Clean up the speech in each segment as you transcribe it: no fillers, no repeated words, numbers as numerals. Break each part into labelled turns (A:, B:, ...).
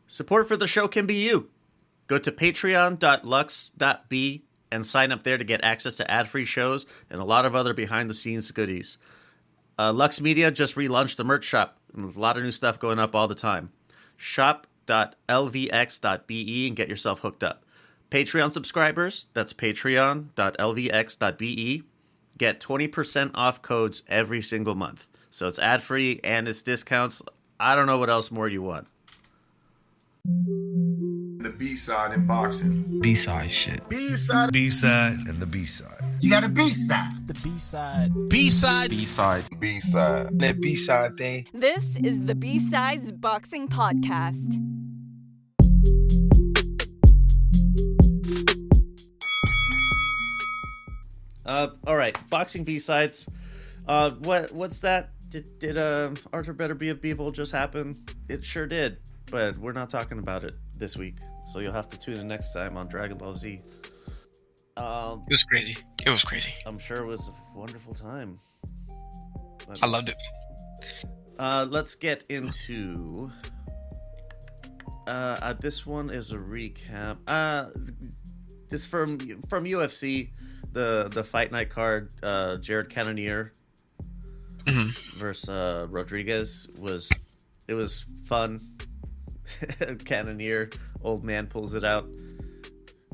A: Support for the show can be you. Go to patreon.lux.b and sign up there to get access to ad-free shows and a lot of other behind-the-scenes goodies. Lux Media just relaunched the merch shop, and there's a lot of new stuff going up all the time. Shop.lvx.be and get yourself hooked up. Patreon subscribers, that's patreon.lvx.be, get 20% off codes every single month. So it's ad-free and it's discounts. I don't know what else more you want.
B: The B-side in boxing.
C: B-side shit.
B: B-side.
C: B-side.
B: And the B-side.
D: You got a B-side.
C: The B-side.
D: B-side.
C: B-side.
B: B-side.
C: That B-side thing.
E: This is the B-Sides Boxing Podcast.
A: All right, boxing B-sides. What's that? Did Arthur Better Be a Beeble just happen? It sure did, but we're not talking about it this week, so you'll have to tune in next time on Dragon Ball Z.
F: It was crazy. It was crazy.
A: I'm sure it was a wonderful time.
F: I loved it.
A: Let's get into this one is a recap. This from UFC, the fight night card. Jared Cannonier versus Rodriguez was fun. Cannonier, old man, pulls it out.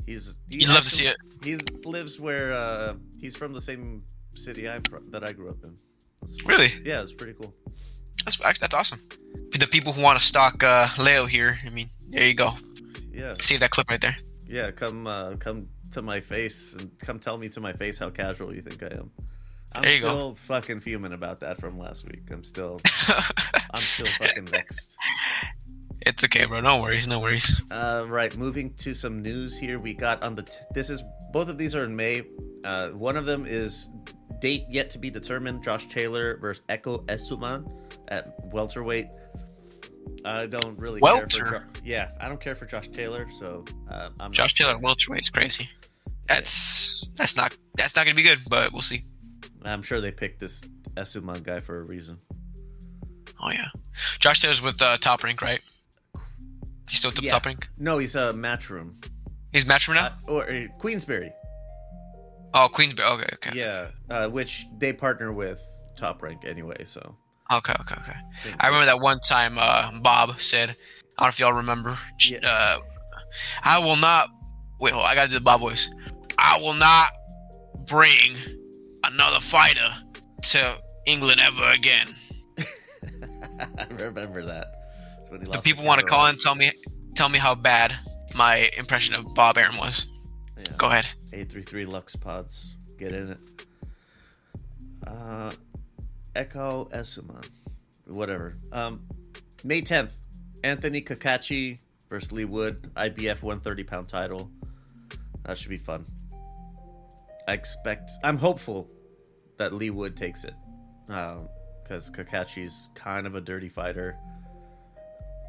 A: You'd
F: love to see it.
A: He lives where he's from the same city that I grew up in.
F: Really?
A: Yeah, it's pretty cool.
F: That's awesome. For the people who want to stalk Leo here, I mean, there you go.
A: Yeah.
F: Save that clip right there.
A: Yeah, come to my face and come tell me to my face how casual you think I am. I'm still fucking fuming about that from last week. I'm still fucking vexed.
F: It's okay, bro. No worries.
A: Right, moving to some news here. We got on both of these are in May. One of them is date yet to be determined. Josh Taylor versus Echo Esuman at welterweight. I don't really care for I don't care for Josh Taylor, so
F: Josh Taylor welterweight is crazy. That's not gonna be good, but we'll see.
A: I'm sure they picked this Esuman guy for a reason.
F: Oh yeah, Josh Taylor's with Top Rank, right? He's still Top Rank?
A: No, he's a Matchroom.
F: He's Matchroom now?
A: Or Queensberry.
F: Oh, Queensberry. Okay.
A: Yeah, which they partner with Top Rank anyway, so.
F: Okay. I remember that one time Bob said, I don't know if y'all remember, I will not, wait, hold on, I gotta do the Bob voice. I will not bring another fighter to England ever again.
A: I remember that.
F: The people want to call and tell me how bad my impression of Bob Aaron was. Yeah. Go ahead.
A: 833 Lux Pods. Get in it. Echo Esuman. Whatever. May 10th. Anthony Kakachi versus Lee Wood. IBF 130-pound title. That should be fun. I'm hopeful that Lee Wood takes it. Because Kakachi's kind of a dirty fighter.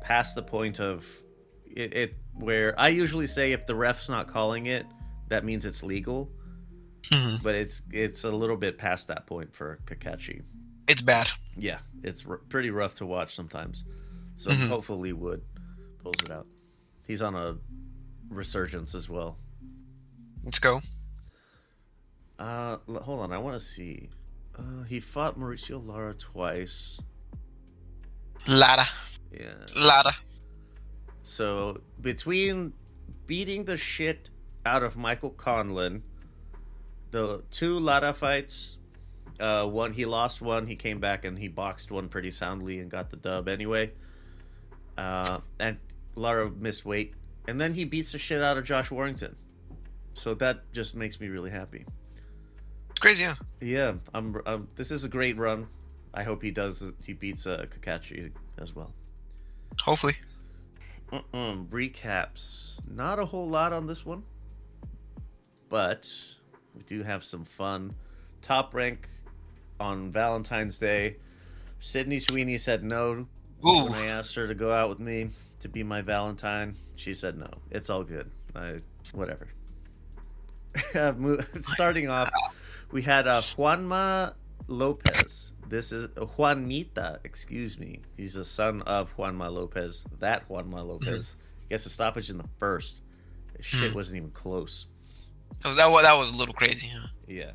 A: Past the point of it where I usually say if the ref's not calling it, that means it's legal. Mm-hmm. But it's a little bit past that point for Kakachi.
F: It's bad.
A: Yeah, it's pretty rough to watch sometimes. So hopefully Wood pulls it out. He's on a resurgence as well.
F: Let's go.
A: Hold on, I want to see. He fought Mauricio Lara twice.
F: Lara.
A: Yeah.
F: Lara.
A: So between beating the shit out of Michael Conlon, the two Lara fights, one he lost one, he came back and he boxed one pretty soundly and got the dub anyway. And Lara missed weight, and then he beats the shit out of Josh Warrington. So that just makes me really happy.
F: It's crazy, huh?
A: Yeah, this is a great run. I hope he beats Kakachi as well.
F: Hopefully.
A: Recaps. Not a whole lot on this one, but we do have some fun. Top Rank on Valentine's Day. Sydney Sweeney said no when I asked her to go out with me to be my Valentine. She said no. It's all good. Whatever. Starting off, we had Juanma Lopez. This is Juanita, excuse me. He's the son of Juanma Lopez. That Juanma Lopez gets a stoppage in the first. Shit wasn't even close.
F: That was a little crazy, huh?
A: Yeah.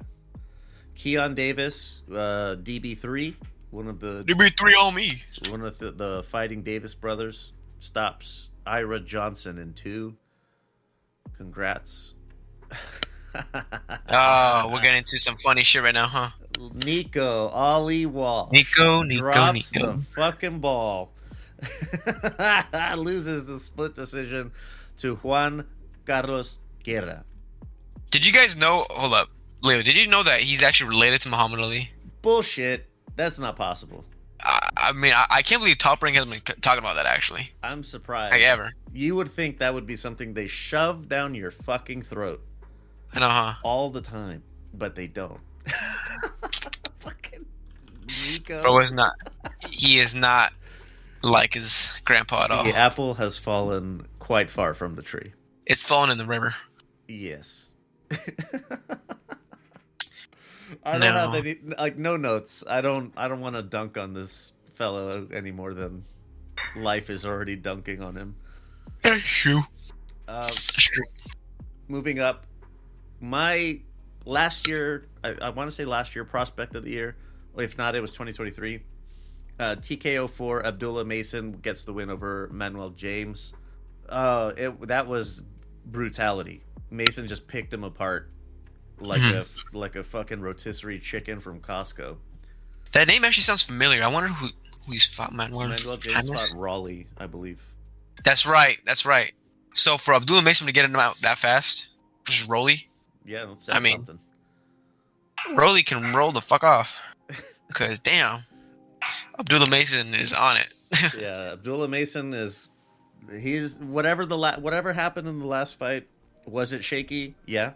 A: Keon Davis, DB3, one of the
F: DB3 on me.
A: One of the Fighting Davis brothers stops Ira Johnson in 2. Congrats.
F: Oh, we're getting into some funny shit right now, huh?
A: Nico Ollie Wall.
F: Nico
A: drops the fucking ball. Loses the split decision to Juan Carlos Guerra.
F: Did you guys know? Hold up, Leo. Did you know that he's actually related to Muhammad Ali?
A: Bullshit. That's not possible.
F: I mean, I can't believe Top Rank hasn't been talking about that, actually.
A: I'm surprised.
F: Like, ever.
A: You would think that would be something they shove down your fucking throat.
F: I know, huh?
A: All the time. But they don't. Fucking Nico.
F: Bro is not. He is not like his grandpa at all.
A: The apple has fallen quite far from the tree.
F: It's fallen in the river.
A: Yes. I don't have any, like, no notes. I don't want to dunk on this fellow any more than life is already dunking on him.
F: That's true.
A: That's true. Moving up, my last year, I want to say last year, prospect of the year. If not, it was 2023. TKO for Abdullah Mason gets the win over Manuel James. That was brutality. Mason just picked him apart like a fucking rotisserie chicken from Costco.
F: That name actually sounds familiar. I wonder who he's fought. Manuel
A: James fought Raleigh, I believe.
F: That's right. So for Abdullah Mason to get him out that fast, just Rolly.
A: Yeah, let's say something.
F: Rolly can roll the fuck off. Cause damn, Abdullah Mason is on it.
A: Yeah, Abdullah Mason he's whatever happened in the last fight. Was it shaky? Yeah.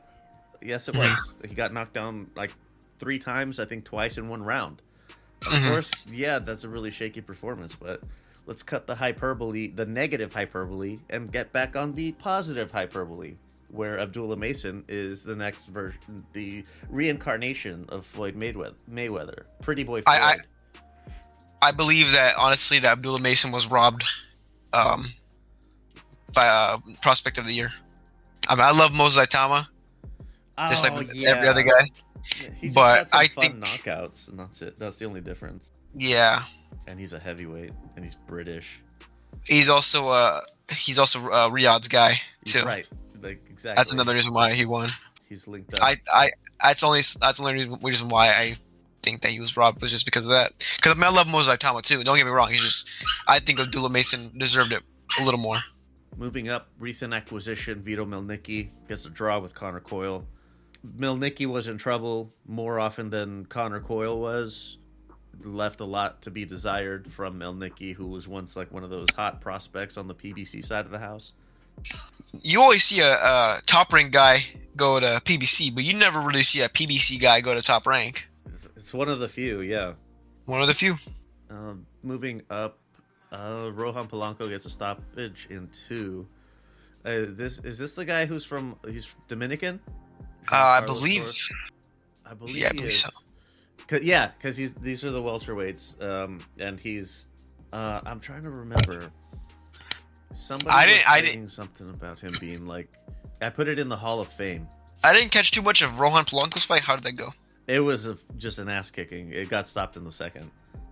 A: Yes, it was. He got knocked down like 3 times, I think twice in 1 round. Of course, yeah, that's a really shaky performance, but let's cut the hyperbole, the negative hyperbole, and get back on the positive hyperbole, where Abdullah Mason is the next version, the reincarnation of Floyd Mayweather. Pretty boy Floyd.
F: I believe that, honestly, that Abdullah Mason was robbed by prospect of the year. I mean, I love Mo Saitama, just like every other guy.
A: He just
F: but
A: got some
F: I
A: fun
F: think
A: knockouts, and that's it. That's the only difference.
F: Yeah,
A: and he's a heavyweight, and he's British.
F: He's also Riyadh's guy too.
A: Right, like exactly.
F: That's another reason why he won.
A: He's linked up.
F: That's the only reason why I think that he was robbed, was just because of that. Because I mean, I love Mo Saitama too. Don't get me wrong. I think Abdullah Mason deserved it a little more.
A: Moving up, recent acquisition, Vito Mielnicki gets a draw with Connor Coyle. Mielnicki was in trouble more often than Connor Coyle was. Left a lot to be desired from Mielnicki, who was once like one of those hot prospects on the PBC side of the house.
F: You always see a Top Rank guy go to PBC, but you never really see a PBC guy go to Top Rank.
A: It's one of the few, yeah.
F: One of the few.
A: Moving up, Rohan Polanco gets a stoppage in 2. Is this the guy he's Dominican?
F: I believe.
A: Yeah, I believe so. Because these are the welterweights, and he's. I'm trying to remember. Somebody was saying something about him being like. I put it in the Hall of Fame.
F: I didn't catch too much of Rohan Polanco's fight. How did that go?
A: It was just an ass kicking. It got stopped in the second.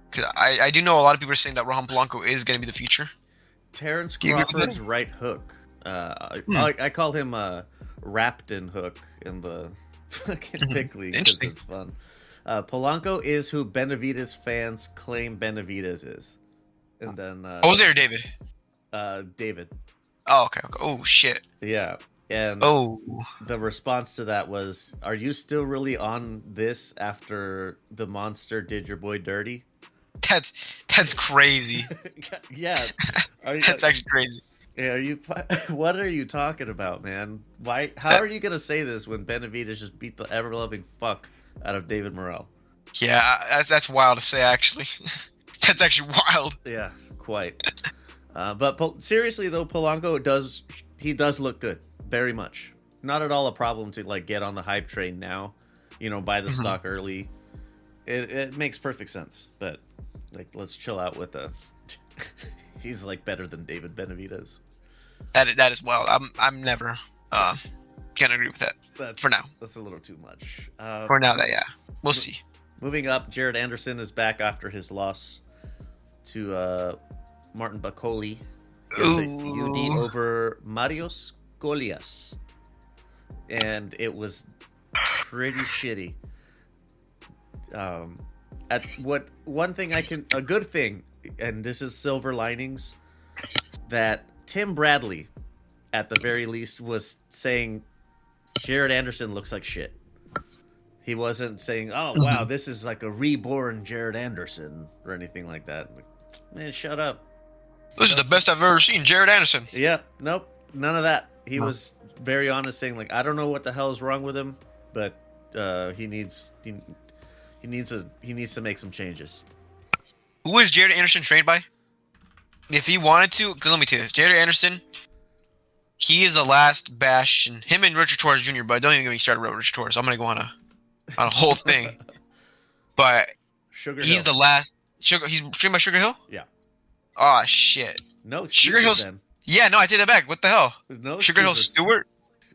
F: Because I do know a lot of people are saying that Rohan Polanco is going to be the future.
A: Terrence Crawford's right hook. I call him Rapton Hook in the fucking pick league because it's fun. Polanco is who Benavidez fans claim Benavidez is. And then
F: Jose or David?
A: David.
F: Oh, okay. Oh, shit.
A: Yeah. And the response to that was, are you still really on this after the monster did your boy dirty?
F: That's crazy.
A: Yeah.
F: That's actually crazy.
A: Yeah, what are you talking about, man? How are you going to say this when Benavidez just beat the ever-loving fuck out of David Morrell?
F: Yeah, that's wild to say, actually. That's actually wild.
A: Yeah, quite. But seriously, though, Polanco does look good. Very much. Not at all a problem to like get on the hype train now. Buy the stock early. it makes perfect sense. But like, let's chill out with the. He's like better than David Benavidez.
F: That is well. I'm never gonna agree with that for now.
A: That's a little too much.
F: For now, we'll see.
A: Moving up, Jared Anderson is back after his loss to Martin Bacoli. UD over Marios Golias, and it was pretty shitty. A good thing, and this is silver linings, that Tim Bradley, at the very least, was saying Jared Anderson looks like shit. He wasn't saying, "Oh wow, this is like a reborn Jared Anderson" or anything like that. Like, man, shut up.
F: This is the best I've ever seen, Jared Anderson.
A: Yeah, nope, none of that. He was very honest, saying like, "I don't know what the hell is wrong with him, but he needs to make some changes."
F: Who is Jared Anderson trained by? If he wanted to, let me tell you this: Jared Anderson, he is the last bastion. Him and Richard Torres Jr. But don't even get me started about Richard Torres. I'm gonna go on a whole thing. But he's the last. He's trained by Sugar Hill.
A: Yeah.
F: Oh shit.
A: No,
F: Sugar Hill's. Yeah, no, I take that back. What the hell?
A: No,
F: Sugar Hill Stewart.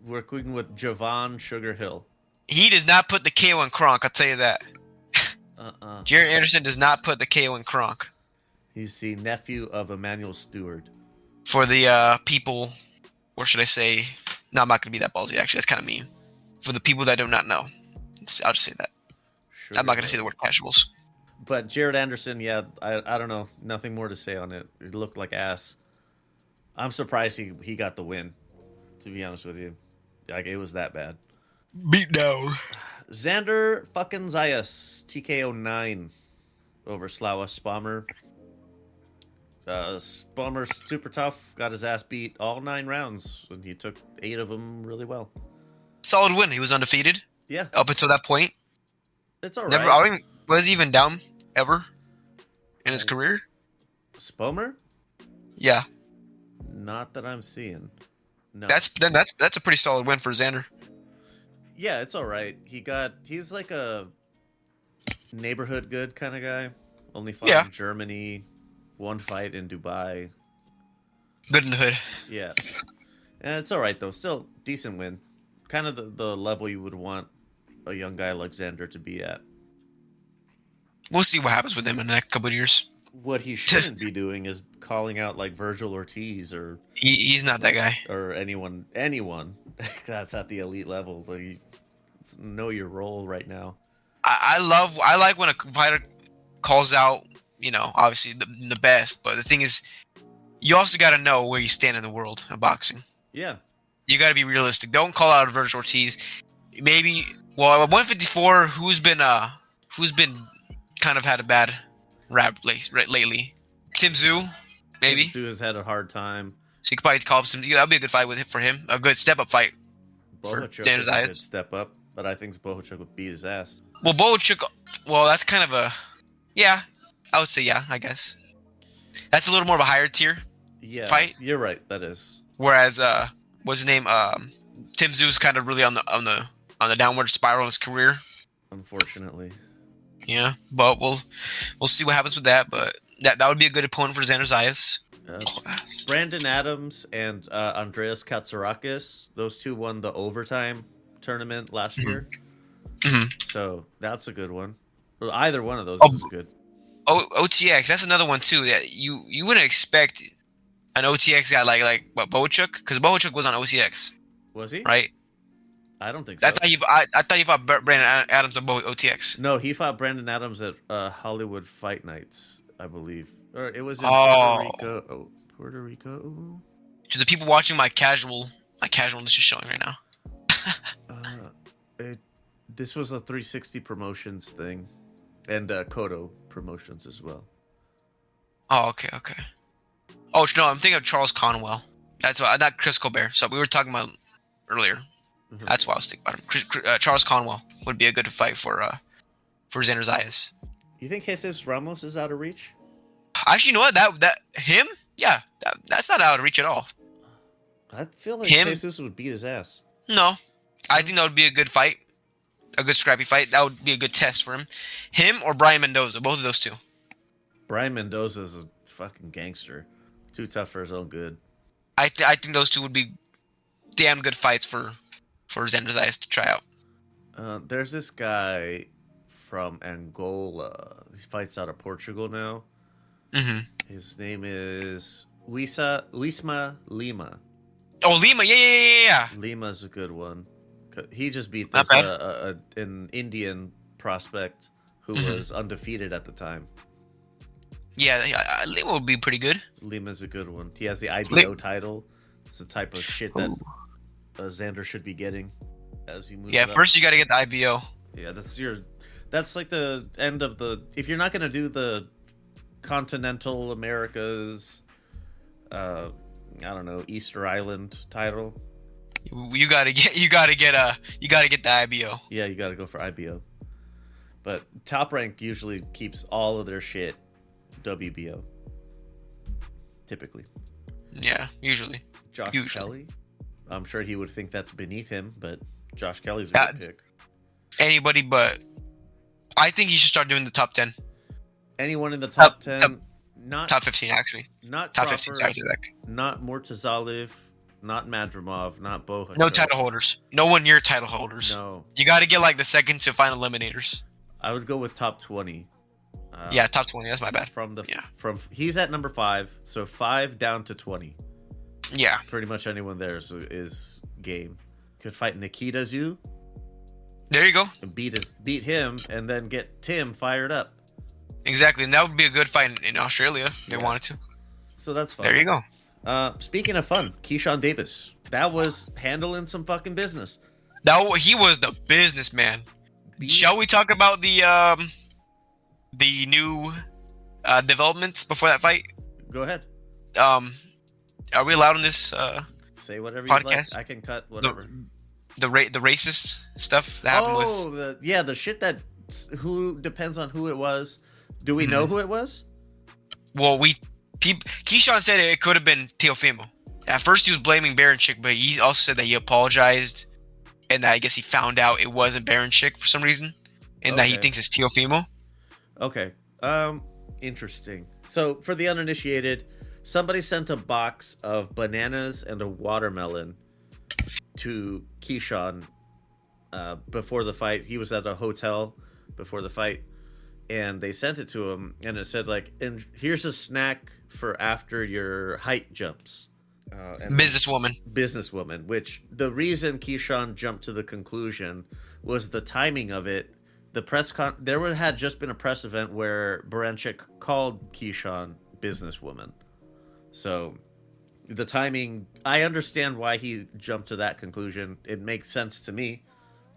A: Working with Javon Sugar Hill.
F: He does not put the KO in Kronk. I'll tell you that. Jared Anderson does not put the KO in Kronk.
A: He's the nephew of Emmanuel Stewart.
F: For the people, or should I say? No, I'm not going to be that ballsy. Actually, that's kind of mean. For the people that do not know, I'll just say that. I'm not going to say the word casuals.
A: But Jared Anderson, yeah, I don't know. Nothing more to say on it. It looked like ass. I'm surprised he got the win, to be honest with you. Like, it was that bad.
C: Beat down.
A: Xander fucking Zayas, TKO 9 over Slawa Spommer. Spommer's super tough, got his ass beat all 9 rounds, and he took 8 of them really well.
F: Solid win. He was undefeated.
A: Yeah.
F: Up until that point.
A: It's all right.
F: Was he even down ever in his career?
A: Spomer? Yeah. Not that I'm seeing. No.
F: That's a pretty solid win for Xander.
A: Yeah, it's all right. He's like a neighborhood good kind of guy. Only fought in Germany, 1 fight in Dubai.
F: Good in the hood.
A: Yeah. And it's all right though. Still decent win. Kind of the level you would want a young guy like Xander to be at.
F: We'll see what happens with him in the next couple of years.
A: What he shouldn't be doing is calling out like Virgil Ortiz or
F: he's not that guy
A: or anyone that's at the elite level. But you know your role right now.
F: I like when a fighter calls out, obviously the best. But the thing is, you also got to know where you stand in the world of boxing.
A: Yeah,
F: you got to be realistic. Don't call out Virgil Ortiz. Maybe at 154, who's been kind of had a bad rap lately. Tim Tszyu, maybe.
A: Tim Tszyu has had a hard time.
F: So you could probably call up some. That'd be a good fight for him. A good step-up fight for Xander Zayas.
A: Step up, but I think Bohachuk would beat his ass.
F: Well, Bohachuk, that's kind of a... Yeah, I would say yeah, I guess. That's a little more of a higher tier fight.
A: You're right, that is.
F: Whereas, what's his name? Tim Tszyu's kind of really on the downward spiral in his career.
A: Unfortunately.
F: Yeah, but we'll see what happens with that. But that would be a good opponent for Xander Zayas.
A: Brandon Adams and Andreas Katsarakis, those two won the overtime tournament last year.
F: Mm-hmm.
A: So that's a good one. Well, either one of those is good.
F: OTX, that's another one too. That you wouldn't expect an OTX guy like Bohachuk, because Bohachuk was on OTX.
A: Was he?
F: Right.
A: I don't think so.
F: I thought you fought Brandon Adams on OTX.
A: No, he fought Brandon Adams at Hollywood Fight Nights, I believe. Or it was in Puerto Rico.
F: To the people watching my casualness is showing right now.
A: This was a 360 Promotions thing, and Kodo Promotions as well.
F: Oh, okay. Oh no, I'm thinking of Charles Conwell. That's why, not Chris Colbert. So we were talking about earlier. Mm-hmm. That's why I was thinking about him. Charles Conwell would be a good fight for Xander Zayas.
A: You think Jesus Ramos is out of reach?
F: Actually, you know what? That him? Yeah, that's not out of reach at all.
A: I feel like Jesus would beat his ass.
F: No, I think that would be a good fight. a good scrappy fight. That would be a good test for him. Him or Brian Mendoza, both of those two.
A: Brian Mendoza is a fucking gangster. Too tough for his own good.
F: I think those two would be damn good fights for Xander Zayas to try out.
A: There's this guy from Angola. He fights out of Portugal now.
F: Mm-hmm.
A: His name is Wisma Lima.
F: Oh, Lima, yeah.
A: Lima's a good one. He just beat
F: Not
A: this an Indian prospect who was undefeated at the time.
F: Yeah, Lima would be pretty good.
A: Lima's a good one. He has the IBO title. It's the type of shit that Xander should be getting as he moves up.
F: First you got to get the IBO.
A: Yeah, that's like the end of the. If you're not gonna do the Continental Americas, I don't know, Easter Island title.
F: You gotta get the IBO.
A: Yeah, you gotta go for IBO. But Top Rank usually keeps all of their shit WBO. Typically.
F: Yeah, usually.
A: Josh Kelly. I'm sure he would think that's beneath him, but Josh Kelly's a good pick.
F: Anybody but I think he should start doing the top 10.
A: Anyone in the top 10. Not
F: top 15 actually.
A: Not
F: top
A: Crawford,
F: 15. Sorry, Zach.
A: Not Murtazalev, not Madrimov, not Boha.
F: No title holders. No one near title holders.
A: No.
F: You got to get like the second to final eliminators.
A: I would go with top 20.
F: Top 20. That's my bad.
A: He's at number 5, so 5 down to 20.
F: Yeah.
A: Pretty much anyone there is game. Could fight Nikita Zhu.
F: There you go.
A: And beat him, and then get Tim fired up.
F: Exactly, and that would be a good fight in Australia if they wanted to.
A: So that's fun.
F: There you go.
A: Speaking of fun, Keyshawn Davis. That was handling some fucking business.
F: He was the businessman. Shall we talk about the new developments before that fight?
A: Go ahead.
F: Are we allowed on this
A: say whatever
F: podcast?
A: You like. I can cut whatever.
F: The racist stuff that happened with
A: the shit that who depends on who it was. Do we know who it was?
F: Well, Keyshawn said it could have been Teofimo. At first he was blaming Baranchik, but he also said that he apologized and that I guess he found out it wasn't Baranchik for some reason and that he thinks it's Teofimo.
A: Okay. Interesting. So for the uninitiated, somebody sent a box of bananas and a watermelon to Keyshawn before the fight. He was at a hotel before the fight, and they sent it to him, and it said like, "And here's a snack for after your height jumps." Businesswoman. Which the reason Keyshawn jumped to the conclusion was the timing of it. There had just been a press event where Baranchik called Keyshawn businesswoman. So the timing, I understand why he jumped to that conclusion. It makes sense to me.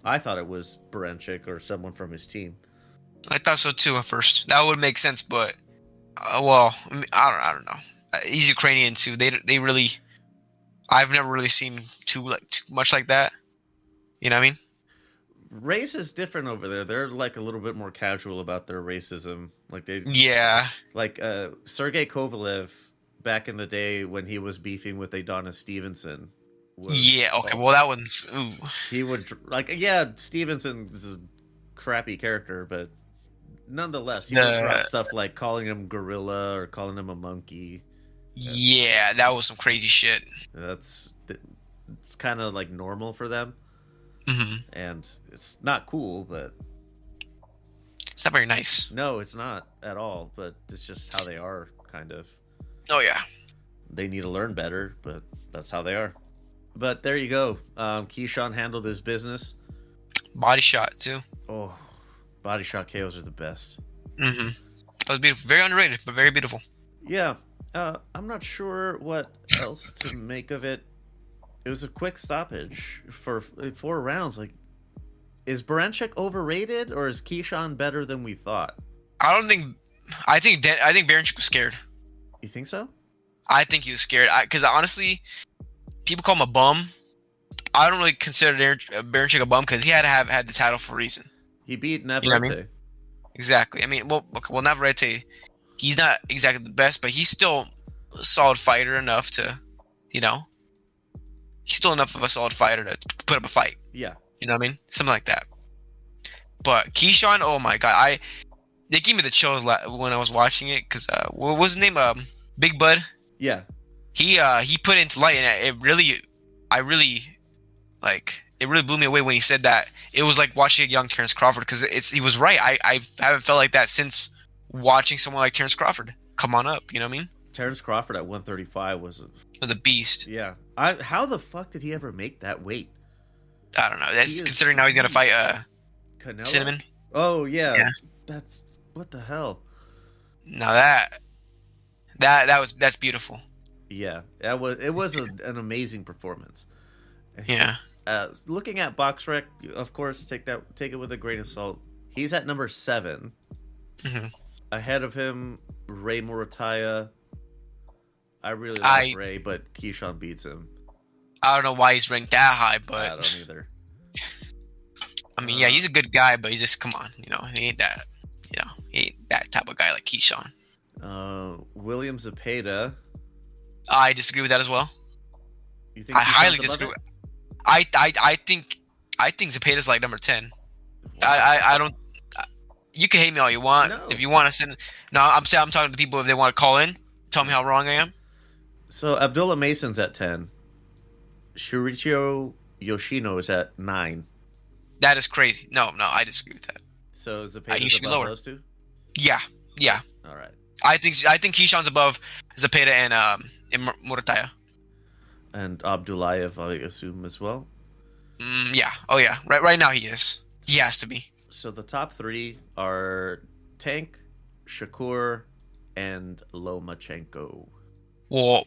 A: I thought it was Baranchik or someone from his team.
F: I thought so too at first. That would make sense, but I don't know. He's Ukrainian too. They really, I've never really seen too much like that. You know what I mean?
A: Race is different over there. They're like a little bit more casual about their racism. Like Sergey Kovalev back in the day when he was beefing with Adonis Stevenson.
F: Well, that one's ooh.
A: He would Stevenson's a crappy character, but nonetheless, he would drop stuff like calling him gorilla or calling him a monkey.
F: Yeah, that was some crazy shit.
A: It's kind of like normal for them.
F: Mm-hmm.
A: And it's not cool, but
F: it's not very nice.
A: No, it's not at all, but it's just how they are, kind of.
F: Oh, yeah.
A: They need to learn better, but that's how they are. But there you go. Keyshawn handled his business.
F: Body shot, too.
A: Oh, body shot KOs are the best.
F: Mm-hmm. That was beautiful. Very underrated, but very beautiful.
A: Yeah. I'm not sure what else to make of it. It was a quick stoppage for 4 rounds. Like, is Baranchik overrated, or is Keyshawn better than we thought?
F: I think Baranchik was scared.
A: You think so?
F: I think he was scared. Because honestly, people call him a bum. I don't really consider Baranchik a bum because he had the title for a reason.
A: He beat Navarrete.
F: You know what I mean? Exactly. I mean, Navarrete, he's not exactly the best, but he's still a solid fighter enough to, he's still enough of a solid fighter to put up a fight.
A: Yeah.
F: You know what I mean? Something like that. But Keyshawn, oh my god, they gave me the chills when I was watching it because what was his name? Big Bud.
A: Yeah.
F: He put it into light, and it really blew me away when he said that. It was like watching a young Terrence Crawford because he was right. I haven't felt like that since watching someone like Terrence Crawford come on up. You know what I mean?
A: Terrence Crawford at 135 was
F: The beast.
A: yeah. How the fuck did he ever make that weight?
F: I don't know. That's considering now he's gonna fight
A: Canelo?
F: Cinnamon.
A: Oh yeah.
F: Yeah.
A: That's what the hell.
F: Now that's beautiful.
A: Yeah, it was an amazing performance.
F: Yeah.
A: Looking at BoxRec, of course, take it with a grain of salt. He's at number 7.
F: Mm-hmm.
A: Ahead of him, Ray Murataya. I really like Ray, but Keyshawn beats him.
F: I don't know why he's ranked that high,
A: I
F: but
A: don't either.
F: I mean, yeah, he's a good guy, but he just come on, he ain't that, he ain't that type of guy like Keyshawn.
A: William Zepeda.
F: I disagree with that as well.
A: You think
F: I highly
A: Keyshawn's
F: disagree.
A: above it?
F: I think Zepeda's like number 10. I don't. You can hate me all you want.
A: No.
F: If you want to send. No, I'm talking to people if they want to call in. Tell me how wrong I am.
A: So Abdullah Mason's at 10. Shurichio Yoshino is at 9.
F: That is crazy. No, I disagree with that.
A: So
F: You
A: Zepeda's
F: should be
A: above
F: lower.
A: those two?
F: Yeah.
A: All right.
F: I think Keyshawn's above Zepeda and Murataya.
A: And Abdullayev, I assume, as well.
F: Yeah. Oh yeah. Right now he is. He has to be.
A: So the top 3 are Tank, Shakur, and Lomachenko.
F: Well,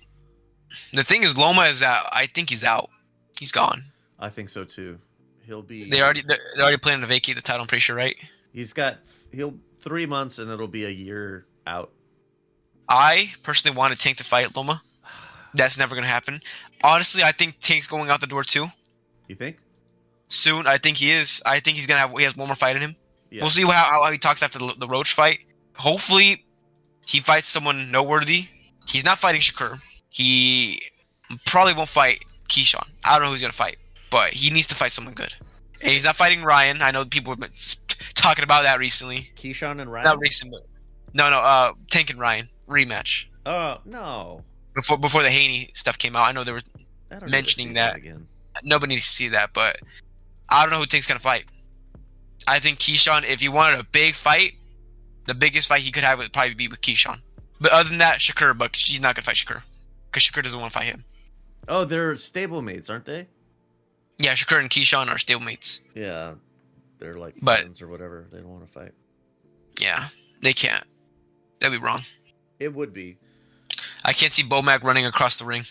F: the thing is, Loma is out. I think he's out. He's gone.
A: I think so too. He'll be.
F: They're already planning to vacate the title. I'm pretty sure, right?
A: He'll 3 months and it'll be a year out.
F: I personally wanted Tank to fight Loma. That's never gonna happen. Honestly, I think Tank's going out the door too.
A: You think?
F: Soon, I think he is. I think he has one more fight in him.
A: Yeah.
F: We'll see how he talks after the Roach fight. Hopefully, he fights someone noteworthy. He's not fighting Shakur. He probably won't fight Keyshawn. I don't know who he's gonna fight, but he needs to fight someone good. And he's not fighting Ryan. I know people have been talking about that recently.
A: Keyshawn and Ryan?
F: Not recent, but no. Tank and Ryan rematch.
A: Oh, no.
F: Before the Haney stuff came out, I know they were
A: I don't need to
F: mentioning
A: see
F: that.
A: again.
F: Nobody needs to see that, but I don't know who Tank's gonna fight. I think Keyshawn, if he wanted a big fight, the biggest fight he could have would probably be with Keyshawn. But other than that, Shakur, but he's not gonna fight Shakur because Shakur doesn't want to fight him.
A: Oh, they're stablemates, aren't they?
F: Yeah, Shakur and Keyshawn are stablemates.
A: Yeah. They're like
F: But-
A: friends or whatever. They don't want to fight.
F: Yeah, they can't. That'd be wrong.
A: It would be.
F: I can't see Bomac running across the ring.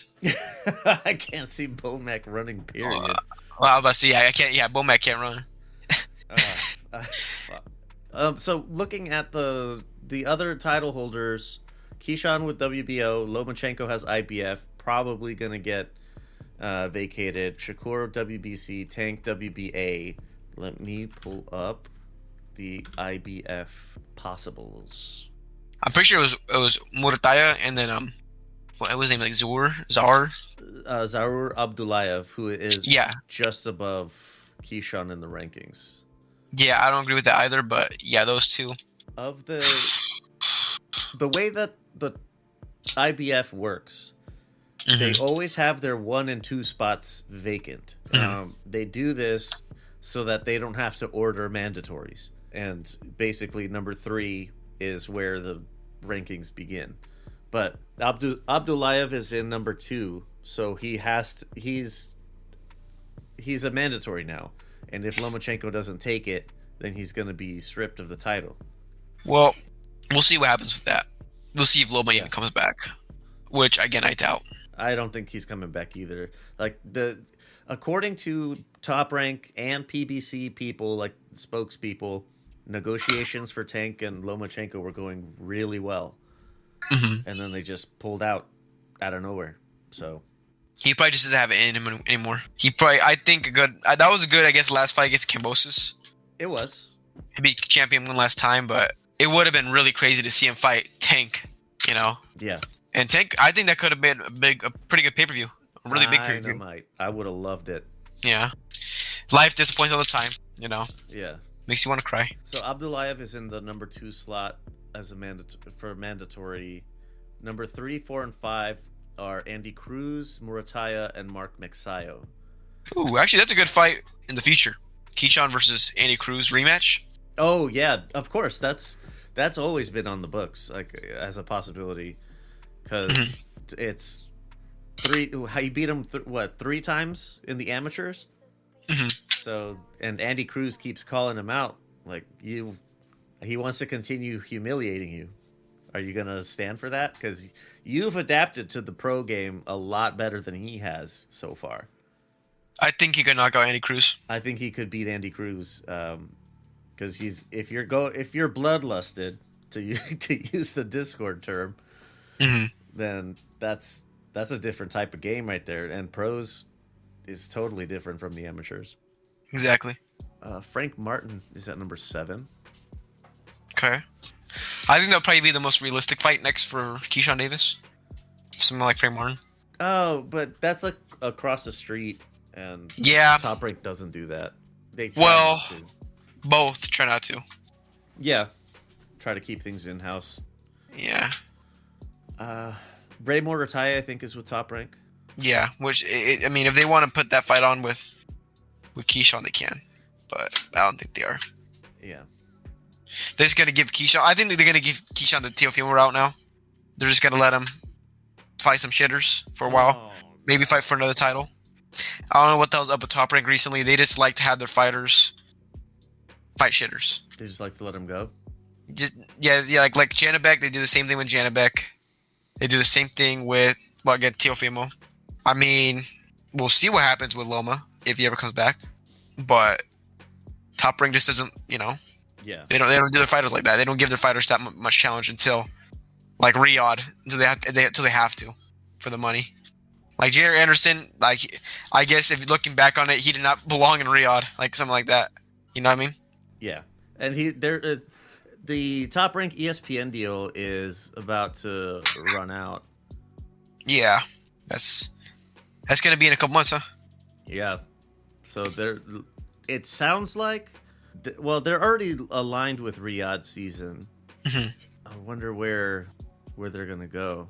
A: I can't see Bomac running, period.
F: Well, I was about to say, I can't. Yeah, Bomac can't run.
A: So looking at the other title holders, Keyshawn with WBO, Lomachenko has IBF, probably gonna get vacated. Shakur WBC, Tank WBA. Let me pull up the IBF possibles.
F: I'm pretty sure it was Murataya and then what was his name, like Zar?
A: Zarur Abdullayev, who is
F: Yeah.
A: just above Keyshawn in the rankings.
F: Yeah, I don't agree with that either, but yeah, those two.
A: Of the way that the IBF works, they always have their 1 and 2 spots vacant. They do this so that they don't have to order mandatories, and basically number 3 is where the rankings begin. But Abdullayev is in number 2, so he's a mandatory now. And if Lomachenko doesn't take it, then he's going to be stripped of the title.
F: Well, we'll see what happens with that. We'll see if Loma even comes back, which again I doubt.
A: I don't think he's coming back either. Like according to Top Rank and PBC people, like spokespeople, negotiations for Tank and Lomachenko were going really well, and then they just pulled out of nowhere. So
F: He probably just doesn't have it in him anymore. I think that was a good, I guess, last fight against Kambosos.
A: it was.
F: He beat champion one last time, but it would have been really crazy to see him fight Tank,
A: Yeah.
F: And Tank, I think that could have been a pretty good pay-per-view. A really big pay-per-view.
A: I would have loved it.
F: Yeah. Life disappoints all the time,
A: Yeah.
F: Makes you want to cry.
A: So Abdullayev is in the number 2 slot as a mandatory. Number 3, 4, and 5 are Andy Cruz, Murataya, and Mark Mexayo.
F: Ooh, actually, that's a good fight in the future. Keyshawn versus Andy Cruz rematch.
A: Oh yeah, of course. That's always been on the books, like as a possibility, because it's he beat him 3 times in the amateurs. So, and Andy Cruz keeps calling him out, like he wants to continue humiliating you. Are you gonna stand for that? Because you've adapted to the pro game a lot better than he has so far.
F: I think he could knock out Andy Cruz.
A: I think he could beat Andy Cruz, because if you're bloodlusted to use the Discord term, then that's a different type of game right there. And pros is totally different from the amateurs.
F: Exactly.
A: Frank Martin is at number 7.
F: Okay. I think that'll probably be the most realistic fight next for Keyshawn Davis. Something like Frank Martin.
A: Oh, but that's like across the street, and
F: yeah,
A: Top Rank doesn't do that. They
F: both try not to.
A: Yeah, try to keep things in house.
F: Yeah.
A: Ray Mortatai, I think, is with Top Rank.
F: Yeah, which I mean, if they want to put that fight on with Keyshawn, they can, but I don't think they are.
A: Yeah.
F: They're just gonna give Keyshawn. I think they're gonna give Keyshawn the Teofimo route now. They're just gonna let him fight some shitters for a while.
A: Oh,
F: Maybe fight for another title. I don't know what the hell's up with Top Rank recently. They just like to have their fighters fight shitters.
A: They just like to let him go.
F: Yeah, like Janabek. They do the same thing with Janabek. They do the same thing with again Teofimo. I mean, we'll see what happens with Loma if he ever comes back. But Top Rank just doesn't,
A: Yeah.
F: They don't do their fighters like that. They don't give their fighters that much challenge until like Riyadh, until they have to for the money. Like Jair Anderson, like I guess if you're looking back on it, he did not belong in Riyadh, like something like that. You know what I mean?
A: Yeah, and the Top Rank ESPN deal is about to run out.
F: Yeah, that's gonna be in a couple months, huh?
A: Yeah, so it sounds like, they're already aligned with Riyadh season. I wonder where they're gonna go.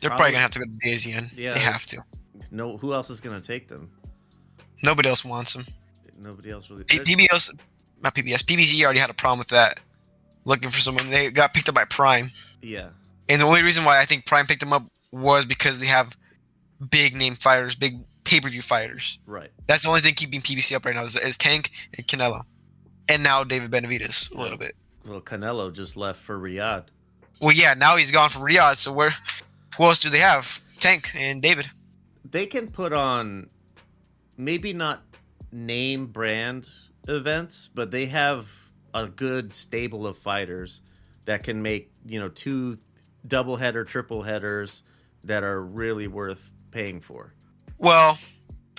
F: They're probably gonna have to go to DAZN.
A: Yeah,
F: they have to.
A: No, who else is gonna take them?
F: Nobody else wants them.
A: Nobody else really.
F: PBC already had a problem with that. Looking for someone, they got picked up by Prime.
A: Yeah,
F: and the only reason why I think Prime picked them up was because they have big name fighters, big pay-per-view fighters.
A: Right.
F: That's the only thing keeping PBC up right now is Tank and Canelo, and now David Benavidez a little bit.
A: Well, Canelo just left for Riyadh.
F: Well, yeah, now he's gone from Riyadh. So who else do they have? Tank and David.
A: They can put on maybe not name brand events, but they have a good stable of fighters that can make 2 double header, triple headers that are really worth paying for.
F: Well,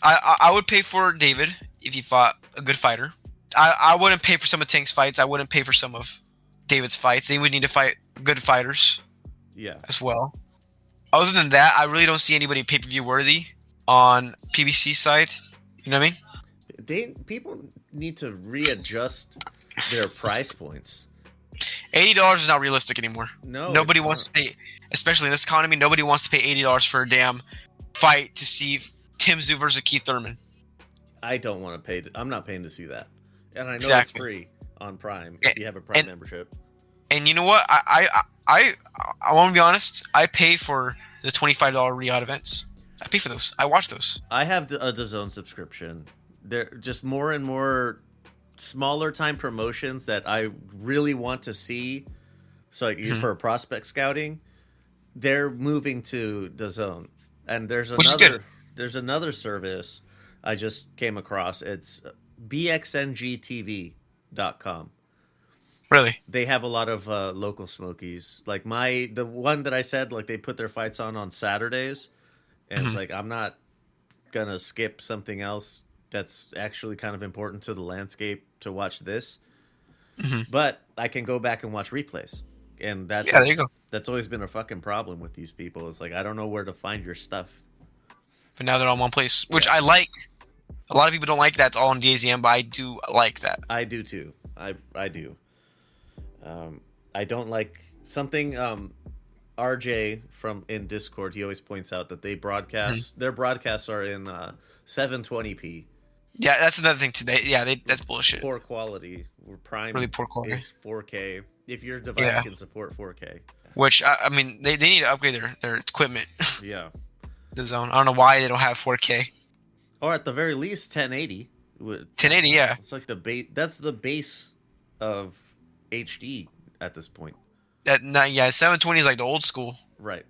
F: I would pay for David if he fought a good fighter. I wouldn't pay for some of Tank's fights. I wouldn't pay for some of David's fights. They would need to fight good fighters.
A: Yeah.
F: As well. Other than that, I really don't see anybody pay-per-view worthy on PBC side. You know what I mean?
A: People need to readjust their price points.
F: $80 is not realistic anymore.
A: No,
F: nobody wants to pay, especially in this economy. Nobody wants to pay $80 for a damn fight to see Tim Tszyu versus Keith Thurman.
A: I don't want to pay. I'm not paying to see that, and I know
F: Exactly.
A: It's free on Prime if you have a Prime membership.
F: And you know what? I want to be honest. I pay for the $25 Riyadh events. I pay for those. I watch those.
A: I have a DAZN subscription. They're just more and more smaller time promotions that I really want to see. So like for prospect scouting, they're moving to DAZN. And there's another service I just came across. It's bxngtv.com.
F: Really?
A: They have a lot of local smokies. Like the one that I said, like they put their fights on Saturdays, and it's like I'm not gonna skip something else that's actually kind of important to the landscape to watch this. But I can go back and watch replays, and there you go. That's always been a fucking problem with these people. It's like I don't know where to find your stuff.
F: But now they're all in one place, which I like. A lot of people don't like that. It's all on DAZN, but I do like that.
A: I do too. I do. I don't like something. RJ from in Discord, he always points out that they broadcast their broadcasts are in 720p.
F: Yeah, that's another thing today. That's bullshit.
A: Poor quality. Prime
F: Really poor quality.
A: is 4K. If your device can support 4K.
F: Which I mean, they need to upgrade their equipment.
A: Yeah.
F: The zone. I don't know why they don't have 4K.
A: Or at the very least 1080.
F: 1080, yeah.
A: It's like the base. That's the base of HD at this point.
F: 720 is like the old school.
A: Right.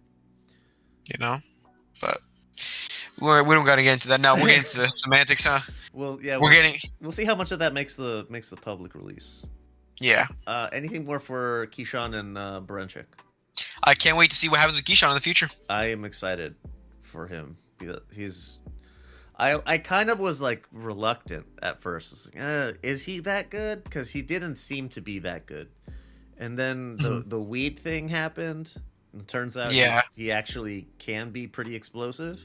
F: You know, but we don't got to get into that now. We're getting into the semantics, huh?
A: Well, yeah. We'll see how much of that makes the public release.
F: Yeah.
A: Anything more for Keyshawn and Barenchik?
F: I can't wait to see what happens with Keyshawn in the future.
A: I am excited for him. I kind of was like reluctant at first. Like, is he that good? Because he didn't seem to be that good. And then the weed thing happened. And it turns out he actually can be pretty explosive.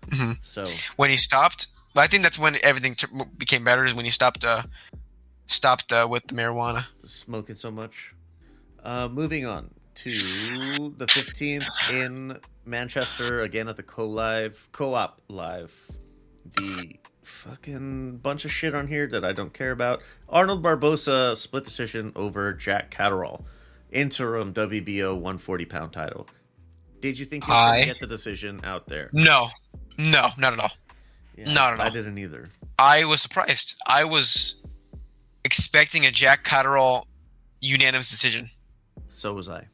F: Mm-hmm.
A: So
F: when he stopped, I think that's when everything became better. Is when he stopped with the marijuana,
A: smoking so much. Moving on to the 15th in Manchester again at the Co-op Live. The fucking bunch of shit on here that I don't care about. Arnold Barbosa split decision over Jack Catterall, interim WBO 140-pound title. Did you think you were going to get the decision out there?
F: No, not at all.
A: Yeah,
F: not at all.
A: I didn't either. I
F: was surprised. I was expecting a Jack Catterall unanimous decision.
A: So was I.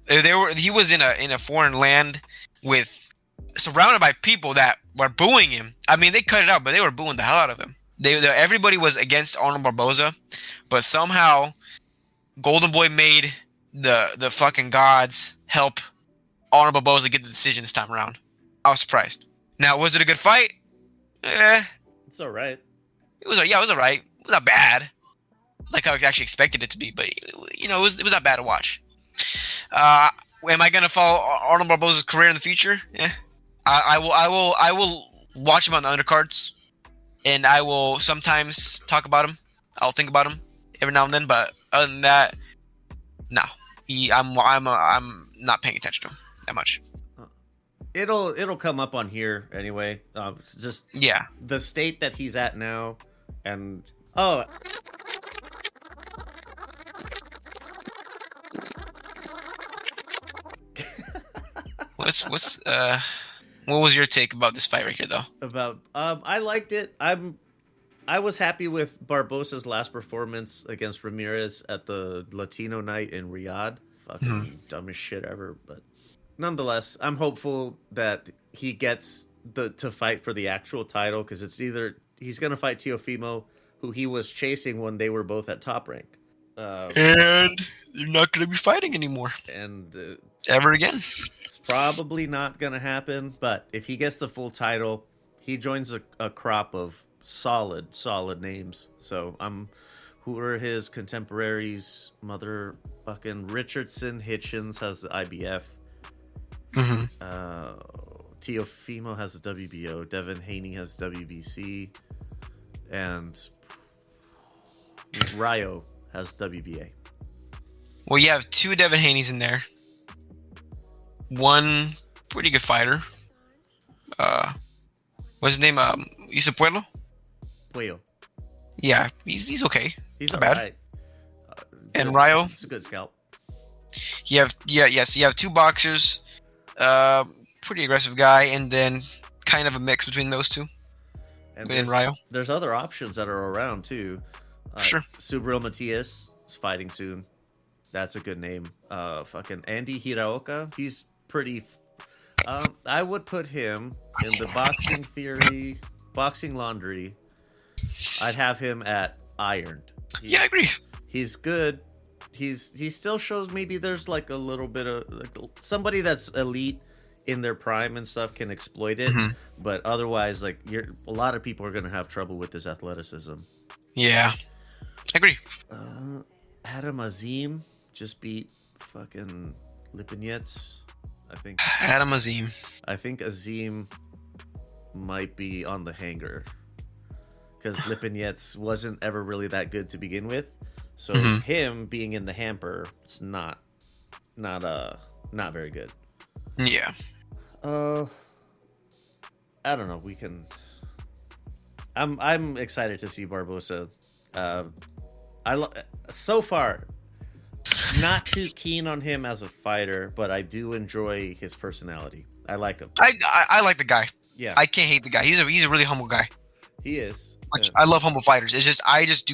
F: He was in a foreign land surrounded by people that were booing him. I mean, they cut it out, but they were booing the hell out of him. Everybody was against Arnold Barboza, but somehow Golden Boy made the fucking gods help Arnold Barboza get the decision this time around. I was surprised. Now, was it a good fight?
A: It's all right.
F: It was all right. It was not bad, like I actually expected it to be, but it was not bad to watch. Am I gonna follow Arnold Barboza's career in the future? Yeah. I will watch him on the undercards, and I will sometimes talk about him. I'll think about him every now and then, but other than that, no. I'm not paying attention to him that much.
A: It'll come up on here anyway. Just the state that he's at now, and
F: what was your take about this fight right here, though?
A: I liked it. I was happy with Barbosa's last performance against Ramirez at the Latino night in Riyadh. Fucking dumbest shit ever, but nonetheless, I'm hopeful that he gets to fight for the actual title, because it's either he's gonna fight Teofimo, who he was chasing when they were both at Top Rank,
F: and you're not gonna be fighting anymore,
A: and
F: ever again.
A: Probably not gonna happen, but if he gets the full title, he joins a crop of solid names. So who are his contemporaries? Motherfucking Richardson Hitchens has the IBF. Teofimo has the WBO. Devin Haney has WBC, and Ryo has WBA.
F: Well, you have two Devin Haneys in there. One pretty good fighter. What's his name? Isa Puello?
A: Puello.
F: Yeah, he's okay.
A: He's
F: not
A: bad.
F: Right. And Ryo?
A: He's a good scalp.
F: So you have two boxers. Pretty aggressive guy, and then kind of a mix between those two. And Ryo.
A: There's other options that are around too.
F: Sure.
A: Subriel Matias is fighting soon. That's a good name. Fucking Andy Hiraoka. He's pretty. I would put him in the boxing theory, boxing laundry. I'd have him at ironed.
F: I agree.
A: He's good. He still shows maybe there's like a little bit of somebody that's elite in their prime and stuff can exploit it, but otherwise, like a lot of people are gonna have trouble with his athleticism.
F: Yeah, I agree.
A: Adam Azim just beat fucking Lipinets, I think.
F: Adam Azim.
A: I think Azim might be on the hanger. because Lipinets wasn't ever really that good to begin with. So
F: Mhm.
A: him being in the hamper, it's not very good.
F: Yeah.
A: I don't know. I'm excited to see Barbosa. So far not too keen on him as a fighter, but I do enjoy his personality. I like him.
F: I like the guy.
A: Yeah,
F: I can't hate the guy. He's a really humble guy.
A: he is.
F: Which I love humble fighters. It's just I just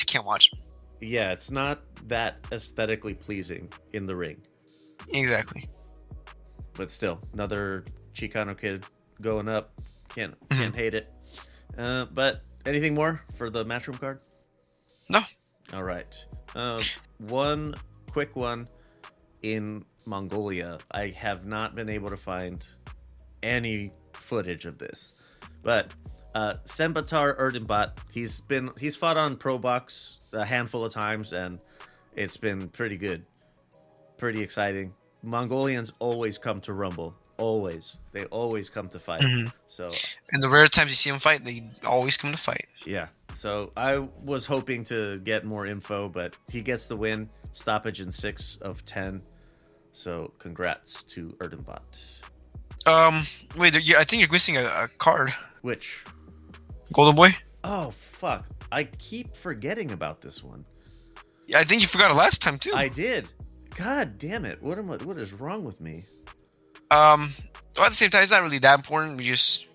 F: can't watch him.
A: Yeah, it's not that aesthetically pleasing in the ring,
F: Exactly.
A: but still another Chicano kid going up. Can't hate it. But anything more for the matchroom card?
F: No.
A: All right. One quick one in Mongolia. I have not been able to find any footage of this, but Senbatar Erdenbot, he's fought on Pro Box a handful of times, and it's been pretty good, pretty exciting. Mongolians always come to Rumble. They always come to fight. So,
F: and the rare times you see him fight, they always come to fight.
A: Yeah. So I was hoping to get more info, but he gets the win, stoppage in 6 of 10. So congrats to Erdenbot.
F: Wait, I think you're missing a card.
A: Which?
F: Golden Boy?
A: Oh, fuck. I keep forgetting about this one.
F: I think you forgot it last time too.
A: I did. God damn it. What is wrong with me?
F: Well, at the same time, it's not really that important. We just,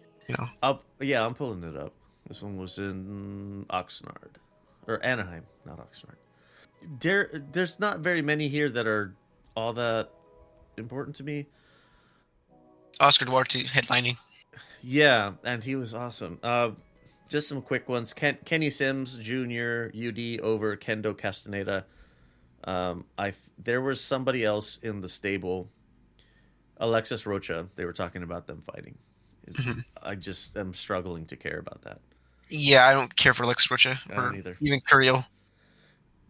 A: I'm pulling it up. This one was in Oxnard. Or Anaheim, not Oxnard. There's not very many here that are all that important to me.
F: Oscar Duarte headlining.
A: Yeah, and he was awesome. Just some quick ones. Kenny Sims Jr. UD over Kendo Castaneda. There was somebody else in the stable. Alexis Rocha. They were talking about them fighting. I just am struggling to care about that.
F: Yeah, I don't care for Lex Rocha
A: I
F: or
A: don't either.
F: even Curiel.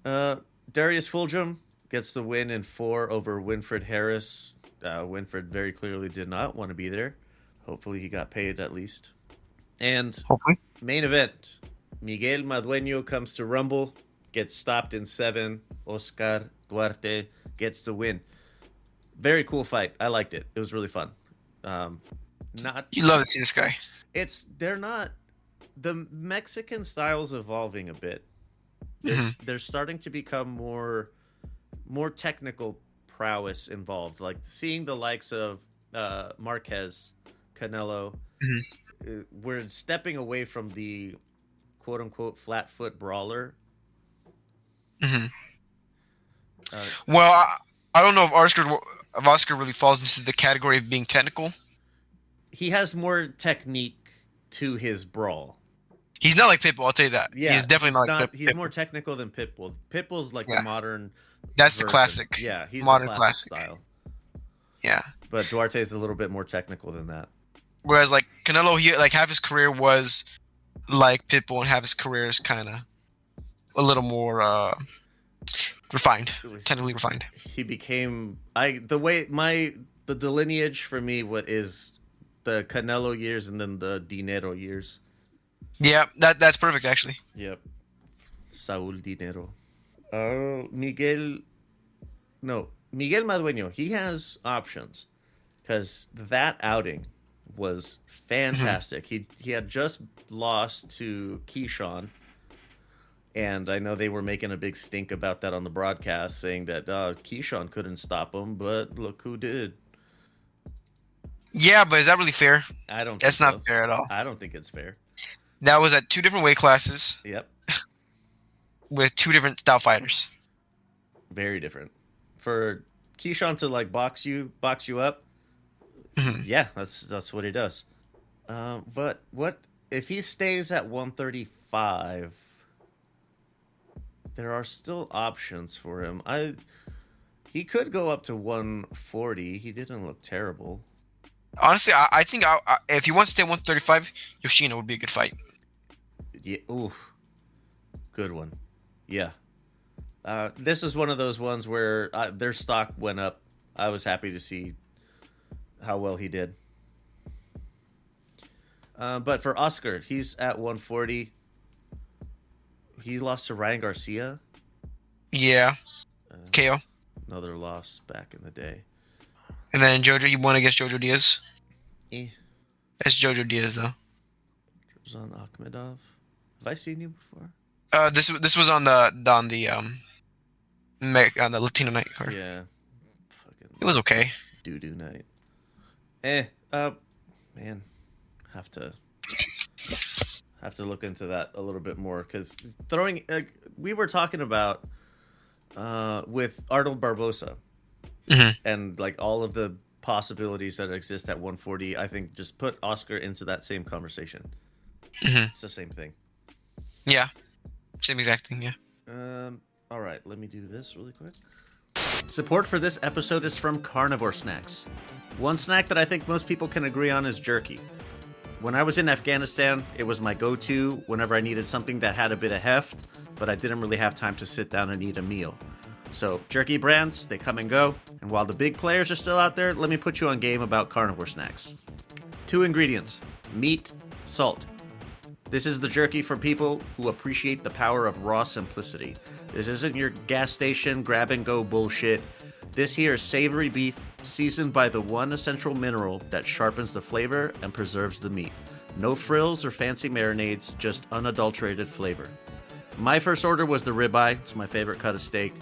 A: Darius Fulgham gets the win in 4 over Winfred Harris. Winfred very clearly did not want to be there. Hopefully he got paid at least. And
F: Hopefully.
A: Main event. Miguel Madueño comes to Rumble, gets stopped in 7. Oscar Duarte gets the win. Very cool fight. I liked it. It was really fun.
F: You love to see this guy.
A: They're not. The Mexican style's evolving a bit. They're starting to become more technical prowess involved. Like seeing the likes of Marquez, Canelo. We're stepping away from the quote unquote flat foot brawler.
F: Well, I don't know if Oscar really falls into the category of being technical.
A: He has more technique to his brawl.
F: He's not like Pitbull, I'll tell you that.
A: Yeah,
F: he's definitely not like Pitbull.
A: He's more technical than Pitbull. Pitbull's like the modern.
F: That's
A: version.
F: the classic.
A: Yeah, he's
F: modern
A: the
F: classic
A: style.
F: Yeah.
A: But Duarte's a little bit more technical than that.
F: Whereas like Canelo, half his career was like Pitbull, and half his career is kind of a little more refined, technically refined.
A: He became the delineage for me is the Canelo years and then the Dinero years.
F: Yeah, that's perfect actually.
A: Yep. Saúl Dinero. Miguel Madueño, he has options because that outing was fantastic. He had just lost to Keyshawn, and I know they were making a big stink about that on the broadcast, saying that Keyshawn couldn't stop him, but look who did.
F: Yeah, but is that really fair?
A: I don't.
F: That's not fair at all.
A: I don't think it's fair.
F: That was at 2 different weight classes.
A: Yep.
F: With 2 different style fighters.
A: Very different. For Keyshawn to like box you up, yeah, that's what he does. But what if he stays at 135? There are still options for him. He could go up to 140. He didn't look terrible.
F: Honestly, I think if he wants to stay 135, Yoshino would be a good fight.
A: Yeah, ooh, good one. Yeah. This is one of those ones where their stock went up. I was happy to see how well he did. But for Oscar, he's at 140. he lost to Ryan Garcia.
F: Yeah. KO.
A: Another loss back in the day.
F: And then Jojo, he won against Jojo Diaz.
A: Eh.
F: That's Jojo Diaz though.
A: Ramzan Akhmedov. Have I seen you before?
F: This was on the Latino night card.
A: Yeah. Fucking
F: It was okay.
A: doo-doo night. Man, have to look into that a little bit more, because throwing we were talking about with Arnold Barbosa and like all of the possibilities that exist at 140. I think just put Oscar into that same conversation. It's the same thing.
F: Yeah, same exact thing. Yeah.
A: All right, let me do this really quick. Support for this episode is from Carnivore Snacks. One snack that I think most people can agree on is jerky. When I was in Afghanistan, it was my go-to whenever I needed something that had a bit of heft, but I didn't really have time to sit down and eat a meal. So, jerky brands, they come and go, and while the big players are still out there, let me put you on game about Carnivore Snacks. 2 ingredients: meat, salt. This is the jerky for people who appreciate the power of raw simplicity. This isn't your gas station grab-and-go bullshit. This here is savory beef seasoned by the one essential mineral that sharpens the flavor and preserves the meat. No frills or fancy marinades, just unadulterated flavor. My first order was the ribeye. It's my favorite cut of steak.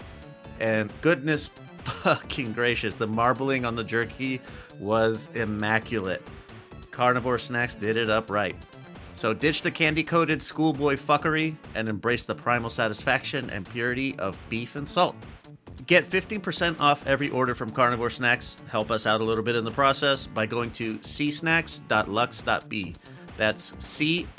A: And goodness fucking gracious, the marbling on the jerky was immaculate. Carnivore Snacks did it up right. So ditch the candy-coated schoolboy fuckery and embrace the primal satisfaction and purity of beef and salt. Get 15% off every order from Carnivore Snacks. Help us out a little bit in the process by going to csnacks.lux.be. That's csnax.lvx.be.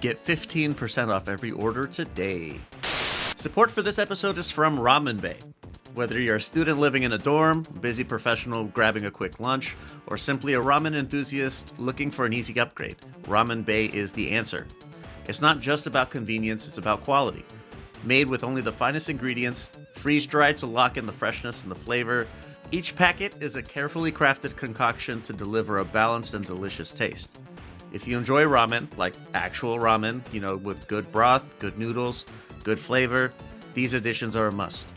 A: Get 15% off every order today. Support for this episode is from Ramen Bay. Whether you're a student living in a dorm, busy professional grabbing a quick lunch, or simply a ramen enthusiast looking for an easy upgrade, Ramen Bay is the answer. It's not just about convenience, it's about quality. Made with only the finest ingredients, freeze-dried to lock in the freshness and the flavor, each packet is a carefully crafted concoction to deliver a balanced and delicious taste. If you enjoy ramen, like actual ramen, with good broth, good noodles, good flavor, these additions are a must.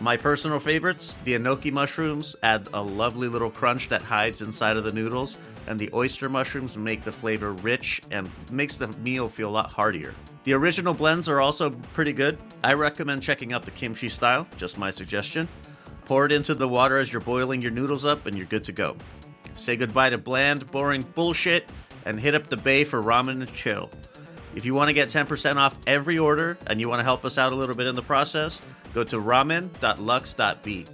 A: My personal favorites, the enoki mushrooms add a lovely little crunch that hides inside of the noodles, and the oyster mushrooms make the flavor rich and makes the meal feel a lot heartier. The original blends are also pretty good. I recommend checking out the kimchi style, just my suggestion. Pour it into the water as you're boiling your noodles up and you're good to go. Say goodbye to bland, boring bullshit and hit up the bay for ramen and chill. If you want to get 10% off every order and you want to help us out a little bit in the process, go to ramen.lux.be.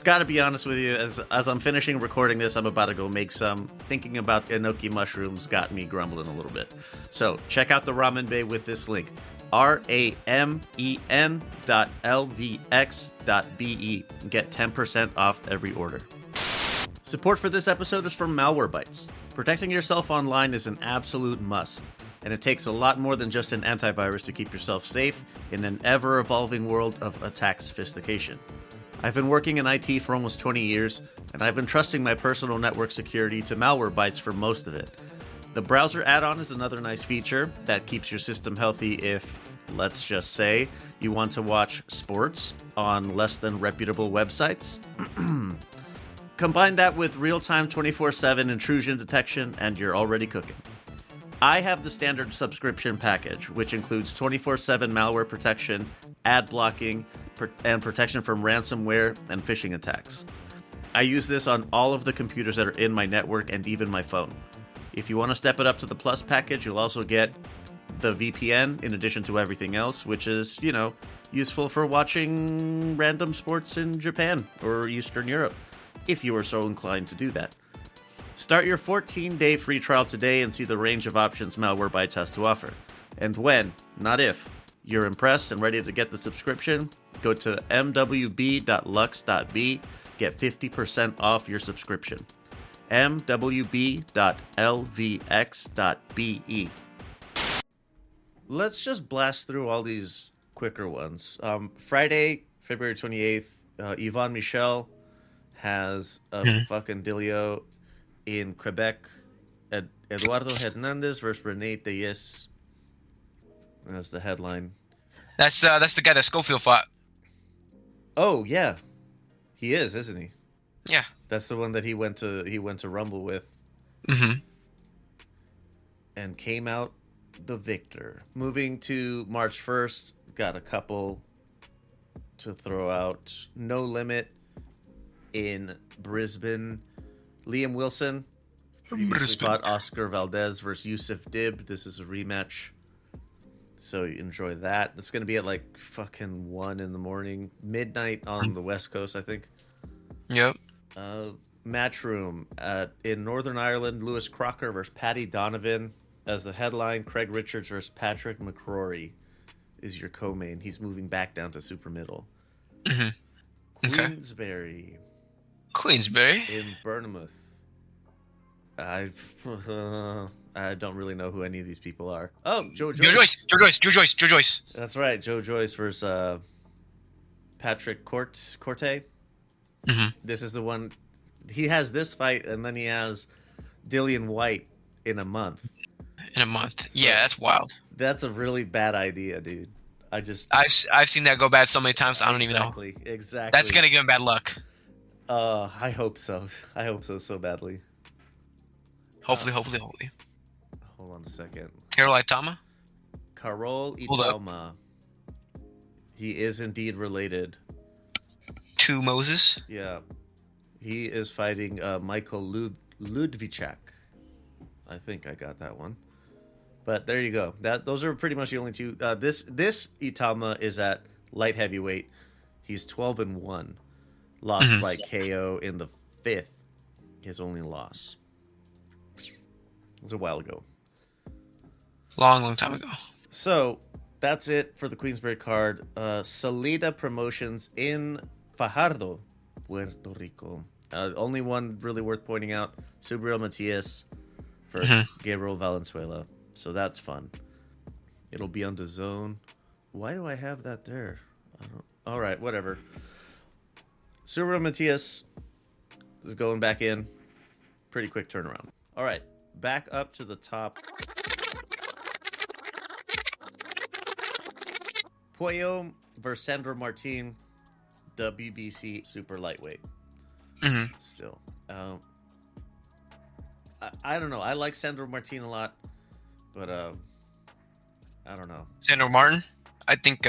A: Gotta be honest with you, as I'm finishing recording this, I'm about to go make some. Thinking about enoki mushrooms got me grumbling a little bit. So check out the Ramen Bay with this link, ramen.lvx.be. Get 10% off every order. Support for this episode is from Malwarebytes. Protecting yourself online is an absolute must, and it takes a lot more than just an antivirus to keep yourself safe in an ever-evolving world of attack sophistication. I've been working in IT for almost 20 years, and I've been trusting my personal network security to Malwarebytes for most of it. The browser add-on is another nice feature that keeps your system healthy if, let's just say, you want to watch sports on less than reputable websites. Combine that with real-time 24/7 intrusion detection, and you're already cooking. I have the standard subscription package, which includes 24/7 malware protection, ad blocking, and protection from ransomware and phishing attacks. I use this on all of the computers that are in my network and even my phone. If you want to step it up to the Plus package, you'll also get the VPN in addition to everything else, which is, useful for watching random sports in Japan or Eastern Europe, if you are so inclined to do that. Start your 14-day free trial today and see the range of options Malwarebytes has to offer. And when, not if, you're impressed and ready to get the subscription, go to mwb.lux.be, get 50% off your subscription. mwb.lvx.be. Let's just blast through all these quicker ones. Friday, February 28th, Yvonne Michel has a fucking dealio in Quebec Eduardo Hernandez versus Rene Diaz. That's the headline.
F: That's the guy that Schofield fought.
A: Oh yeah, he is, isn't he?
F: Yeah.
A: That's the one that he went to Rumble with.
F: Mm-hmm.
A: And came out the victor. Moving to March 1st, got a couple to throw out. No Limit in Brisbane. Liam Wilson previously fought Oscar Valdez versus Yusuf Dib. This is a rematch. So enjoy that. It's going to be at like fucking 1 in the morning. Midnight on the West Coast, I think.
F: Yep.
A: Matchroom in Northern Ireland. Lewis Crocker versus Paddy Donovan. As the headline, Craig Richards versus Patrick McCrory is your co-main. He's moving back down to super middle.
F: Mm-hmm.
A: Queensberry.
F: Queensberry.
A: In Bournemouth. I don't really know who any of these people are. Oh, Joe Joyce.
F: Joe Joyce.
A: That's right, Joe Joyce versus Patrick Corte.
F: Mm-hmm.
A: This is the one. He has this fight, and then he has Dillian White in a month.
F: Yeah, that's wild.
A: That's a really bad idea, dude.
F: I've seen that go bad so many times. I don't even know.
A: Exactly.
F: That's gonna give him bad luck.
A: I hope so. I hope so badly.
F: Hopefully.
A: Hold on a second.
F: Carol Itama.
A: Carol
F: Hold up.
A: Itama. He is indeed related
F: To Moses.
A: Yeah. He is fighting Michael Ludvichak. I think I got that one. But there you go. Those are pretty much the only two. This Itama is at light heavyweight. He's 12-1. Lost by KO in the 5th. His only loss. It was a while ago.
F: Long time ago.
A: So that's it for the Queensberry card. Salida Promotions in Fajardo, Puerto Rico. Only one really worth pointing out: Subriel Matias for Gabriel Valenzuela. So that's fun. It'll be on the zone. Why do I have that there? All right, whatever. Subriel Matias is going back in. Pretty quick turnaround. All right, back up to the top. Puello versus Sandro Martin, WBC super lightweight. Still, I don't know. I like Sandro Martin a lot, but I don't know.
F: Sandro Martin, I think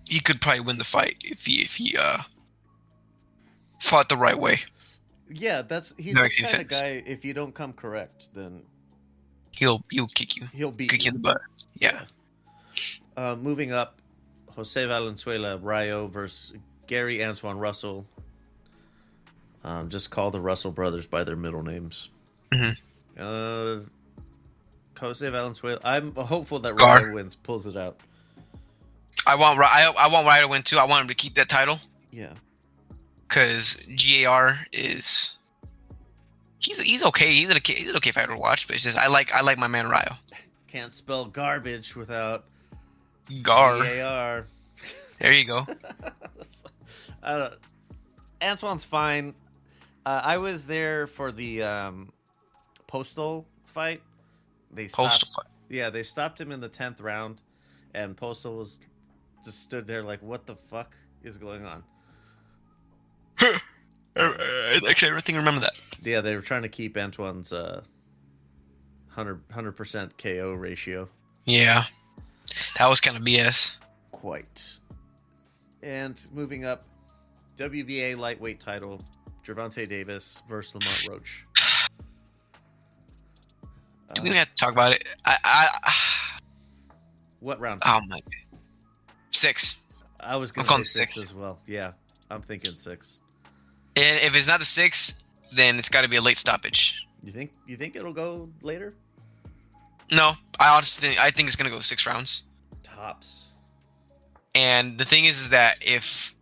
F: he could probably win the fight if he fought the right way.
A: Yeah, he's
F: that
A: the kind of guy. If you don't come correct, then
F: he'll kick you.
A: He'll beat
F: kick you in the butt. Yeah.
A: Moving up, Jose Valenzuela Rayo versus Gary Antoine Russell. Just call the Russell brothers by their middle names. Jose Valenzuela. I'm hopeful that Rayo pulls it out.
F: I want Rayo to win too. I want him to keep that title.
A: Yeah.
F: Because GAR is he's okay. He's an okay fighter to watch, but it's just I like my man Rayo.
A: Can't spell garbage without
F: GAR. There you go.
A: Antoine's fine. I was there for the Postal fight. Yeah, they stopped him in the 10th round, and Postal was just stood there like, what the fuck is going on?
F: Actually, I think I remember that.
A: Yeah, they were trying to keep Antoine's 100% KO ratio.
F: Yeah, that was kind of BS.
A: Quite. And moving up, WBA lightweight title, Gervonta Davis versus Lamont Roach.
F: Do we have to talk about it?
A: What round?
F: Oh my God. 6.
A: I was going to say 6 as well. Yeah, I'm thinking 6.
F: And if it's not the 6, then it's got to be a late stoppage.
A: You think it'll go later?
F: No, I think it's gonna go 6 rounds.
A: Tops.
F: And the thing is that if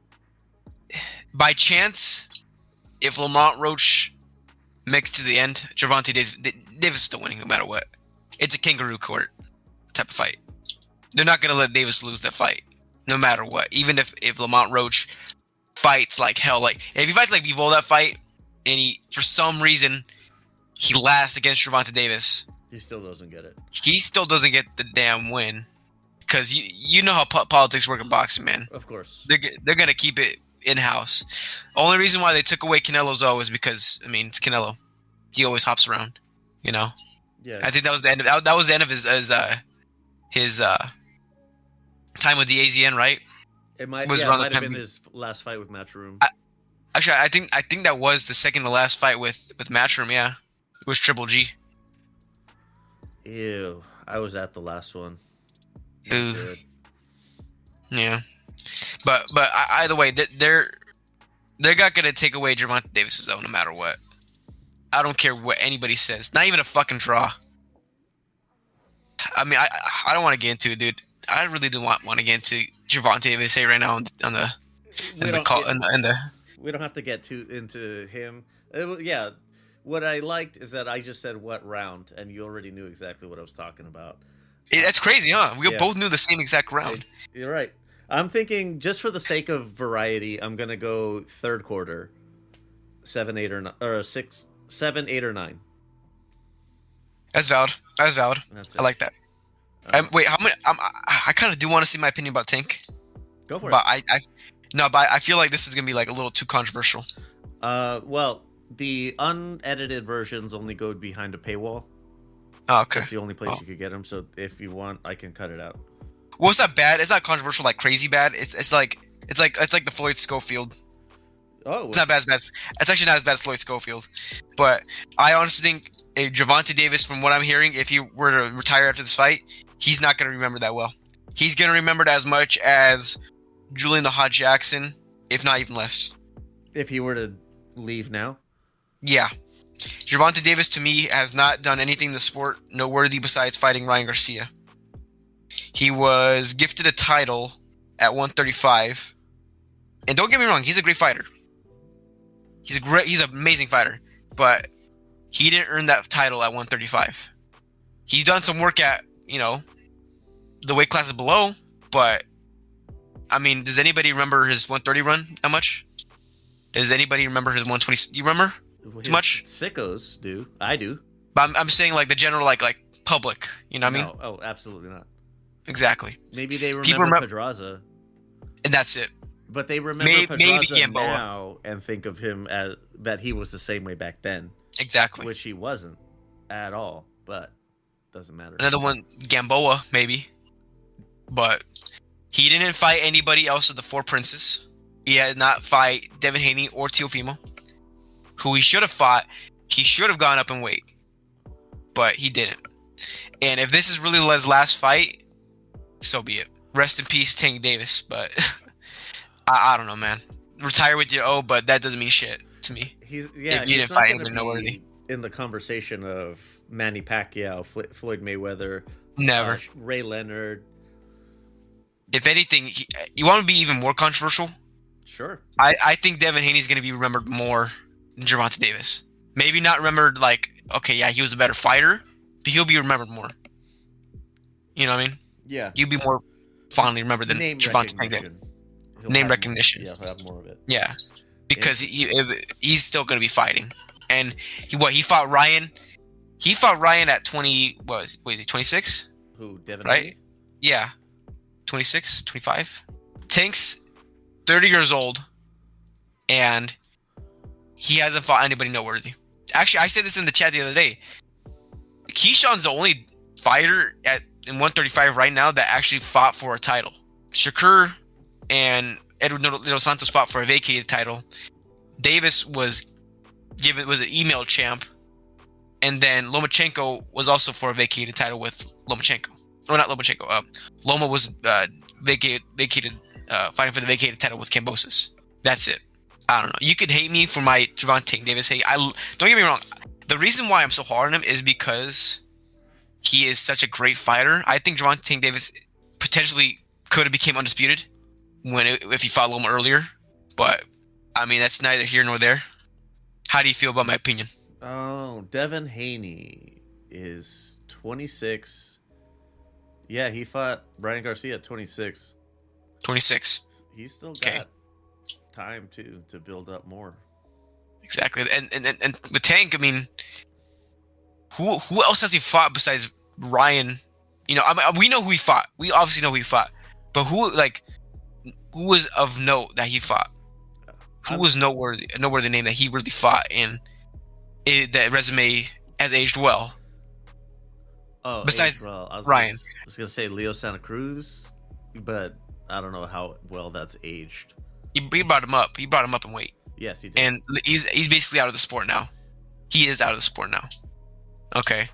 F: by chance, if Lamont Roach makes to the end, Gervonta Davis is still winning no matter what. It's a kangaroo court type of fight. They're not gonna let Davis lose that fight, no matter what. Even if Lamont Roach fights like hell, like if he fights like Bivol that fight, and he for some reason he lasts against Gervonta Davis.
A: He still doesn't get it.
F: He still doesn't get the damn win. Because you know how politics work in boxing, man.
A: Of course.
F: They're going to keep it in-house. Only reason why they took away Canelo's O is because, I mean, it's Canelo. He always hops around, you know?
A: Yeah.
F: I think that was the end of that was the end of his time with the AZN, right?
A: It might,
F: was
A: yeah,
F: around
A: it might
F: the
A: have
F: time
A: been his last fight with Matchroom.
F: Actually, I think that was the second to last fight with Matchroom, yeah. It was Triple G.
A: Ew. I was at the last one.
F: Ooh.
A: Good.
F: Yeah. But either way, they're not going to take away Gervonta Davis's though, no matter what. I don't care what anybody says. Not even a fucking draw. I mean, I don't want to get into it, dude. I really do want to get into Gervonta Davis right now
A: We don't have to get too into him. Yeah, what I liked is that I just said what round, and you already knew exactly what I was talking about.
F: That's crazy, huh? We
A: Yeah.
F: both knew the same exact round.
A: You're right. I'm thinking, just for the sake of variety, I'm gonna go third quarter, 7, 8, or 9, or 6, 7, 8, or 9.
F: That's valid.
A: That's
F: I
A: it.
F: like that. Wait, how many? I kind of do want to see my opinion about Tank,
A: Go for
F: but
A: it.
F: I feel like this is gonna be like a little too controversial.
A: Well, the unedited versions only go behind a paywall.
F: Oh, okay.
A: That's the only place you could get them. So if you want, I can cut it out.
F: Well, it's not bad. It's not controversial, like crazy bad. It's like the Floyd Schofield.
A: Oh,
F: It's not bad as it's actually not as bad as Floyd Schofield, but I honestly think Gervonta Davis, from what I'm hearing, if he were to retire after this fight, he's not going to remember that well. He's going to remember it as much as Julian the Hot Jackson, if not even less.
A: if he were to leave now.
F: Yeah. Gervonta Davis, to me, has not done anything in the sport noteworthy besides fighting Ryan Garcia. He was gifted a title at 135. And don't get me wrong, he's a great fighter. He's an amazing fighter. But he didn't earn that title at 135. He's done some work at, the weight classes below. But, I mean, does anybody remember his 130 run that much? Does anybody remember his 120? Do you remember? Too much?
A: Sickos do. I do.
F: But I'm saying like the general like public. You know what I mean?
A: No. Oh, absolutely not.
F: Exactly.
A: Maybe they remember Pedraza.
F: And that's it.
A: But they remember
F: Maybe
A: Pedraza
F: Gamboa.
A: now and think of him as that he was the same way back then.
F: Exactly.
A: Which he wasn't at all. But doesn't matter.
F: Another one, Gamboa, maybe. But he didn't fight anybody else of the four princes. He had not fight Devin Haney or Teofimo, who he should have fought. He should have gone up in weight, but he didn't. And if this is really his last fight, so be it. Rest in peace, Tank Davis. But I don't know, man. Retire with your O, but that doesn't mean shit to me.
A: If
F: you
A: he's
F: didn't
A: not
F: fight
A: gonna
F: anybody noteworthy.
A: in the conversation of Manny Pacquiao, Floyd Mayweather,
F: Never.
A: Ray Leonard.
F: If anything, you want to be even more controversial?
A: Sure.
F: I think Devin Haney's going to be remembered more than Gervonta Davis. Maybe not remembered like, okay, yeah, he was a better fighter, but he'll be remembered more. You know what I mean?
A: Yeah.
F: You'll be more fondly remembered than Gervonta Davis. Name recognition.
A: Yeah, he'll have more of it.
F: Yeah. Because he's still going to be fighting. And he fought Ryan. He fought Ryan at 20, was he 26?
A: Who, Devin
F: right?
A: Haney?
F: Yeah. 26, 25. Tank's 30 years old, and he hasn't fought anybody noteworthy. Actually, I said this in the chat the other day. Keyshawn's the only fighter in 135 right now that actually fought for a title. Shakur and Edward Dos Santos fought for a vacated title. Davis was an email champ, and then Lomachenko was also for a vacated title with Lomachenko. Or not Lomachenko. Loma was vacated, fighting for the vacated title with Kambosos. That's it. I don't know. You could hate me for my Gervonta Davis hate. Don't get me wrong. The reason why I'm so hard on him is because he is such a great fighter. I think Gervonta Davis potentially could have became undisputed if he fought Loma earlier. But, I mean, that's neither here nor there. How do you feel about my opinion?
A: Oh, Devin Haney is 26. Yeah, he fought Ryan Garcia at 26.
F: 26.
A: He's still got time to build up more.
F: Exactly. And with Tank, I mean, who else has he fought besides Ryan? You know, I mean, we know who he fought. We obviously know who he fought, but who was of note that he fought? Who was noteworthy name that he really fought, and that resume has aged well?
A: Oh,
F: besides
A: well.
F: Ryan.
A: I was gonna say Leo Santa Cruz, but I don't know how well that's aged.
F: He brought him up. He brought him up in weight.
A: Yes, he did.
F: And he's basically out of the sport now. He is out of the sport now. Okay.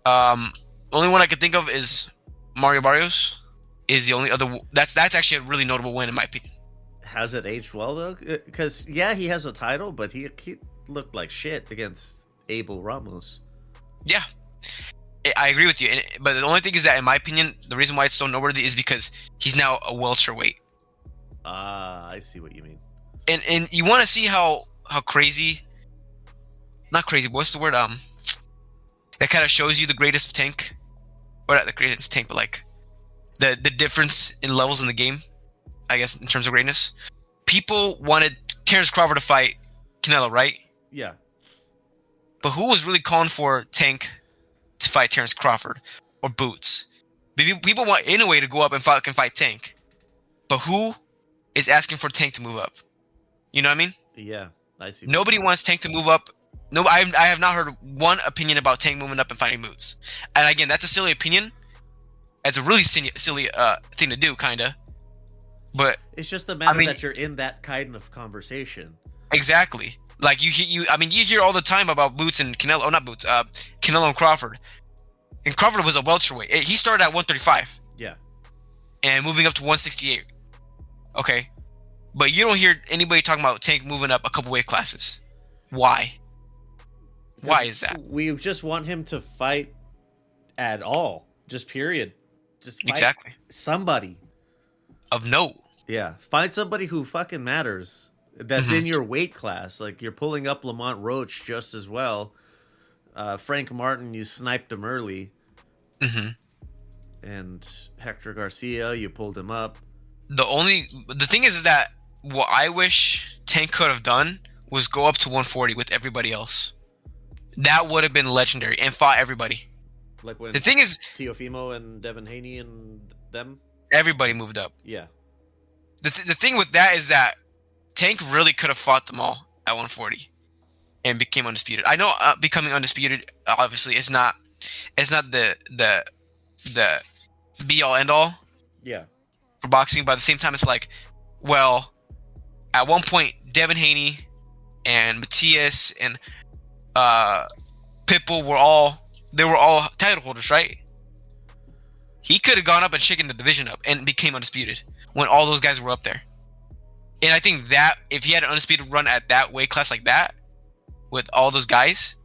F: Only one I could think of is Mario Barrios. Is the only other. That's actually a really notable win in my opinion.
A: Has it aged well though? Because yeah, he has a title, but he looked like shit against Abel Ramos.
F: Yeah, I agree with you. But the only thing is that, in my opinion, the reason why it's so noteworthy is because he's now a welterweight.
A: Ah, I see what you mean.
F: And you want to see how crazy, not crazy, but what's the word? That kind of shows you the greatest of Tank, or not the greatest Tank, but like the difference in levels in the game, I guess, in terms of greatness. People wanted Terrence Crawford to fight Canelo, right?
A: Yeah.
F: But who was really calling for Tank to fight Terrence Crawford or Boots? People want Inoue to go up and fight Tank, but who is asking for Tank to move up? You know what I mean?
A: Yeah, I see.
F: Nobody wants Tank to move up. No, I have not heard one opinion about Tank moving up and fighting Boots. And again, that's a silly opinion. It's a really silly thing to do, kinda. But
A: it's just the matter that you're in that kind of conversation.
F: Exactly. Like you hear all the time about Boots and Canelo. Oh, not Boots. Canelo and Crawford. And Crawford was a welterweight. He started at 135.
A: Yeah. And
F: moving up to 168. Okay. But you don't hear anybody talking about Tank moving up a couple weight classes. Why? Why is that?
A: We just want him to fight at all. Just period. Just fight
F: exactly.
A: Somebody.
F: Of note.
A: Yeah. Find somebody who fucking matters. That's in your weight class. Like, you're pulling up Lamont Roach just as well. Frank Martin, you sniped him early. And Hector Garcia, you pulled him up.
F: The thing is that what I wish Tank could have done was go up to 140 with everybody else. That would have been legendary and fought everybody.
A: Like when
F: the thing is,
A: Teofimo and Devin Haney and them?
F: Everybody moved up.
A: Yeah.
F: The thing with that is that Tank really could have fought them all at 140 and became undisputed. I know becoming undisputed, obviously, it's not the be all end all.
A: Yeah.
F: For boxing, but at the same time, it's like, well, at one point, Devin Haney and Matias and Pitbull were all title holders, right? He could have gone up and shaken the division up and became undisputed when all those guys were up there. And I think that if he had an undisputed run at that weight class like that, with all those guys,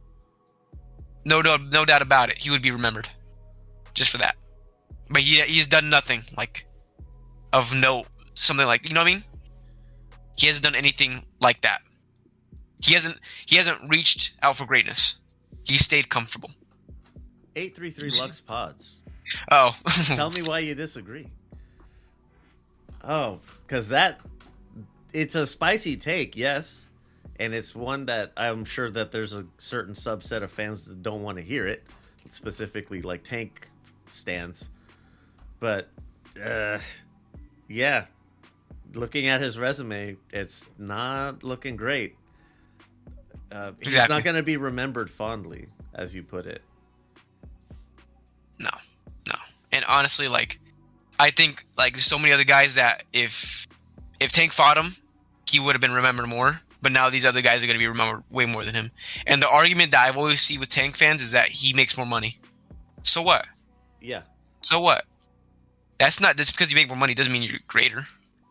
F: no doubt about it, he would be remembered just for that. But he's done nothing like of note, something like, you know what I mean? He hasn't done anything like that. He hasn't reached out for greatness. He stayed comfortable.
A: 833 Lux Pods.
F: Oh.
A: Tell me why you disagree. Oh, because it's a spicy take, yes. And it's one that I'm sure that there's a certain subset of fans that don't want to hear it. Specifically, like Tank stans. But, yeah. Looking at his resume, it's not looking great. He's not going to be remembered fondly, as you put it.
F: No. And honestly, like, I think like there's so many other guys that if Tank fought him, he would have been remembered more. But now these other guys are going to be remembered way more than him. And the argument that I've always seen with Tank fans is that he makes more money. So what?
A: Yeah.
F: So what? That's not just because you make more money doesn't mean you're greater.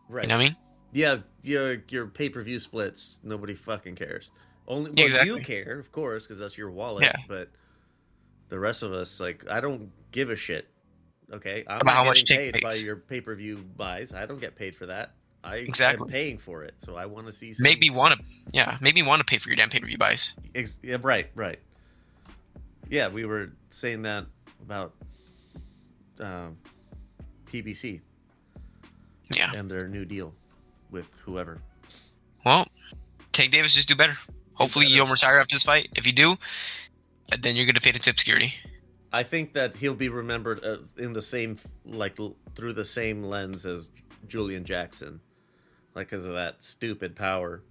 A: Right.
F: You know what I mean?
A: Yeah, your pay-per-view splits, nobody fucking cares. Only you care, of course, because that's your wallet. Yeah. But the rest of us, like, I don't give a shit. Okay, I'm
F: about
A: not
F: how much
A: getting paid
F: pays
A: by your pay-per-view buys. I don't get paid for that. I'm paying for it, so I want to see.
F: Maybe you want to pay for your damn pay-per-view buys.
A: Yeah, right. Yeah, we were saying that about PBC.
F: Yeah,
A: and their new deal with whoever.
F: Well, Tank Davis, just do better. Hopefully you don't retire after this fight. If you do, and then you're gonna fade into obscurity.
A: I think that he'll be remembered in the same, through the same lens as Julian Jackson, because of that stupid power.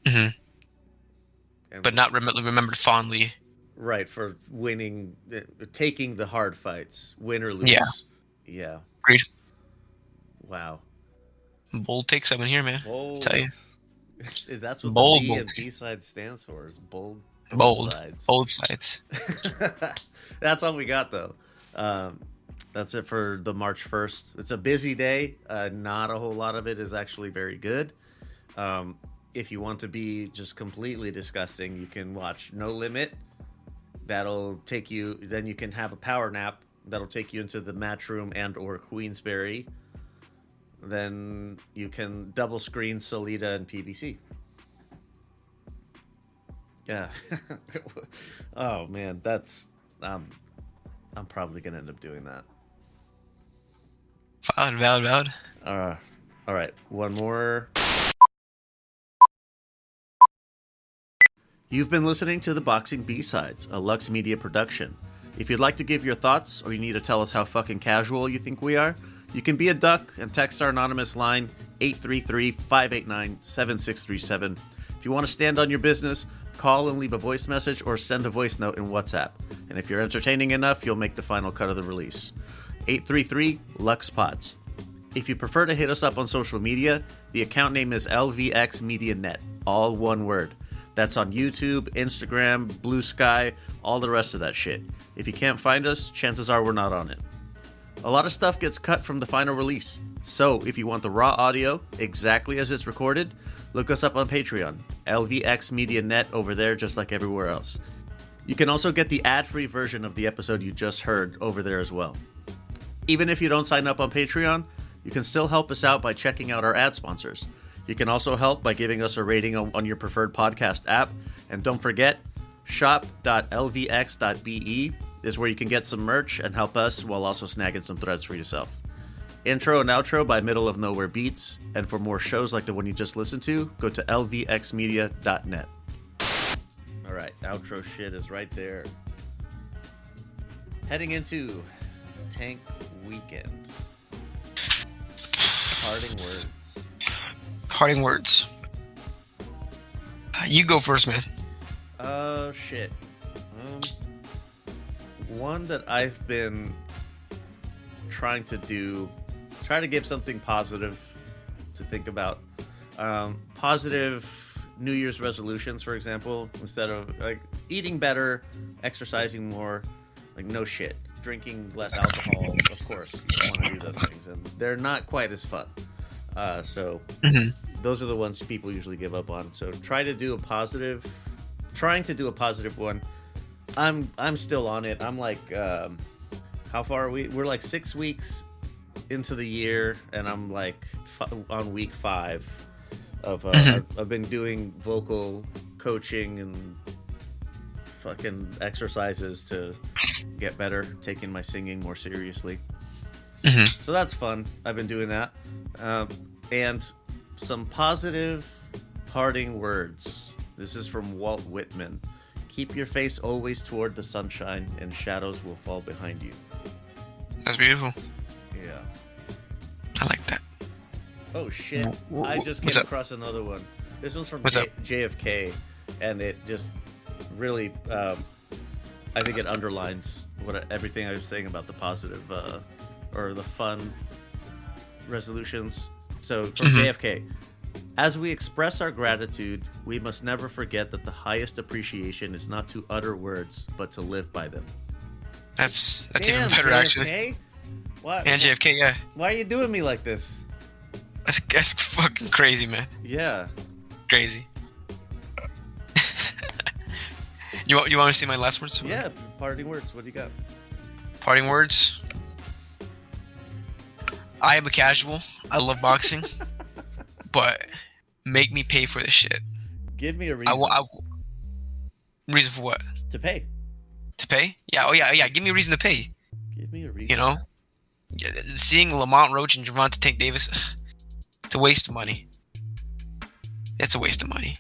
F: Mm-hmm.
A: And,
F: but not remembered fondly.
A: Right, for winning, taking the hard fights, win or lose. Yeah.
F: Agreed.
A: Wow.
F: Bold takes up in here, man.
A: Bold.
F: Tell you.
A: That's what
F: bold,
A: the B
F: bold
A: and B side stands for. Is bold.
F: Sides. Bold sides.
A: That's all we got, though. That's it for the March 1st. It's a busy day. Not a whole lot of it is actually very good. If you want to be just completely disgusting, you can watch No Limit. That'll take you. Then you can have a power nap. That'll take you into the match room and or Queensberry. Then you can double screen Solita and PBC. Yeah. Oh man, that's I'm probably gonna end up doing that.
F: Valid.
A: All right. One more. You've been listening to the Boxing B-Sides, a Lux Media production. If you'd like to give your thoughts, or you need to tell us how fucking casual you think we are, you can be a duck and text our anonymous line 833-589-7637. If you want to stand on your business, call and leave a voice message or send a voice note in WhatsApp. And if you're entertaining enough, you'll make the final cut of the release. 833-LUXPODS. If you prefer to hit us up on social media, the account name is LVX Media Net, all one word. That's on YouTube, Instagram, Blue Sky, all the rest of that shit. If you can't find us, chances are we're not on it. A lot of stuff gets cut from the final release, so if you want the raw audio exactly as it's recorded, look us up on Patreon, LVX Media Net over there just like everywhere else. You can also get the ad-free version of the episode you just heard over there as well. Even if you don't sign up on Patreon, you can still help us out by checking out our ad sponsors. You can also help by giving us a rating on your preferred podcast app. And don't forget, shop.lvx.be is where you can get some merch and help us while also snagging some threads for yourself. Intro and outro by Middle of Nowhere Beats. And for more shows like the one you just listened to, go to lvxmedia.net. All right, outro shit is right there. Heading into Tank Weekend.
F: Parting words. You go first, man.
A: Shit. One that I've been try to give something positive to think about. Positive New Year's resolutions, for example, instead of eating better, exercising more, no shit. Drinking less alcohol, of course, you don't want to do those things, and they're not quite as fun. Those are the ones people usually give up on. So trying to do a positive one. I'm still on it. I'm how far are we? We're 6 weeks into the year, and I'm on week 5 of I've been doing vocal coaching and fucking exercises to get better, taking my singing more seriously. So that's fun. I've been doing that. And some positive parting words. This is from Walt Whitman. Keep your face always toward the sunshine, and shadows will fall behind you.
F: That's beautiful.
A: Yeah.
F: I like that.
A: Oh shit. I just came across another one. This one's from JFK, and it just really I think it underlines everything I was saying about the positive or the fun resolutions. So from JFK, as we express our gratitude, we must never forget that the highest appreciation is not to utter words, but to live by them.
F: That's even better,
A: JFK?
F: actually.
A: What?
F: And JFK, yeah.
A: Why are you doing me like this?
F: That's fucking crazy, man.
A: Yeah.
F: Crazy. You want to see my last words?
A: Yeah, parting words. What do you got?
F: Parting words. I am a casual. I love boxing, but make me pay for this shit.
A: Give me a reason.
F: Reason for what?
A: To pay.
F: To pay? Yeah. Oh yeah. Give me a reason to pay.
A: Give me a reason.
F: You know, seeing Lamont, Roach, and Gervonta Tank Davis, it's a waste of money. It's a waste of money.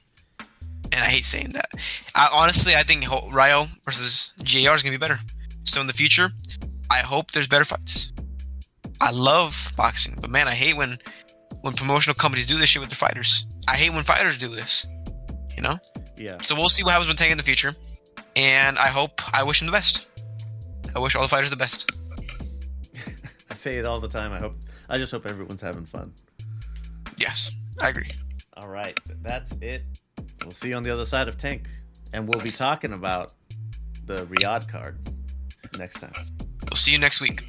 F: and I hate saying that. Honestly, I think Ryo versus JR is gonna be better. So in the future, I hope there's better fights. I love boxing, but man, I hate when promotional companies do this shit with their fighters. I hate when fighters do this. You know?
A: Yeah.
F: So we'll see what happens with Tank in the future, and I wish him the best. I wish all the fighters the best.
A: I say it all the time. I just hope everyone's having fun.
F: Yes, I agree.
A: All right, that's it. We'll see you on the other side of Tank, and we'll be talking about the Riyadh card next time.
F: We'll see you next week.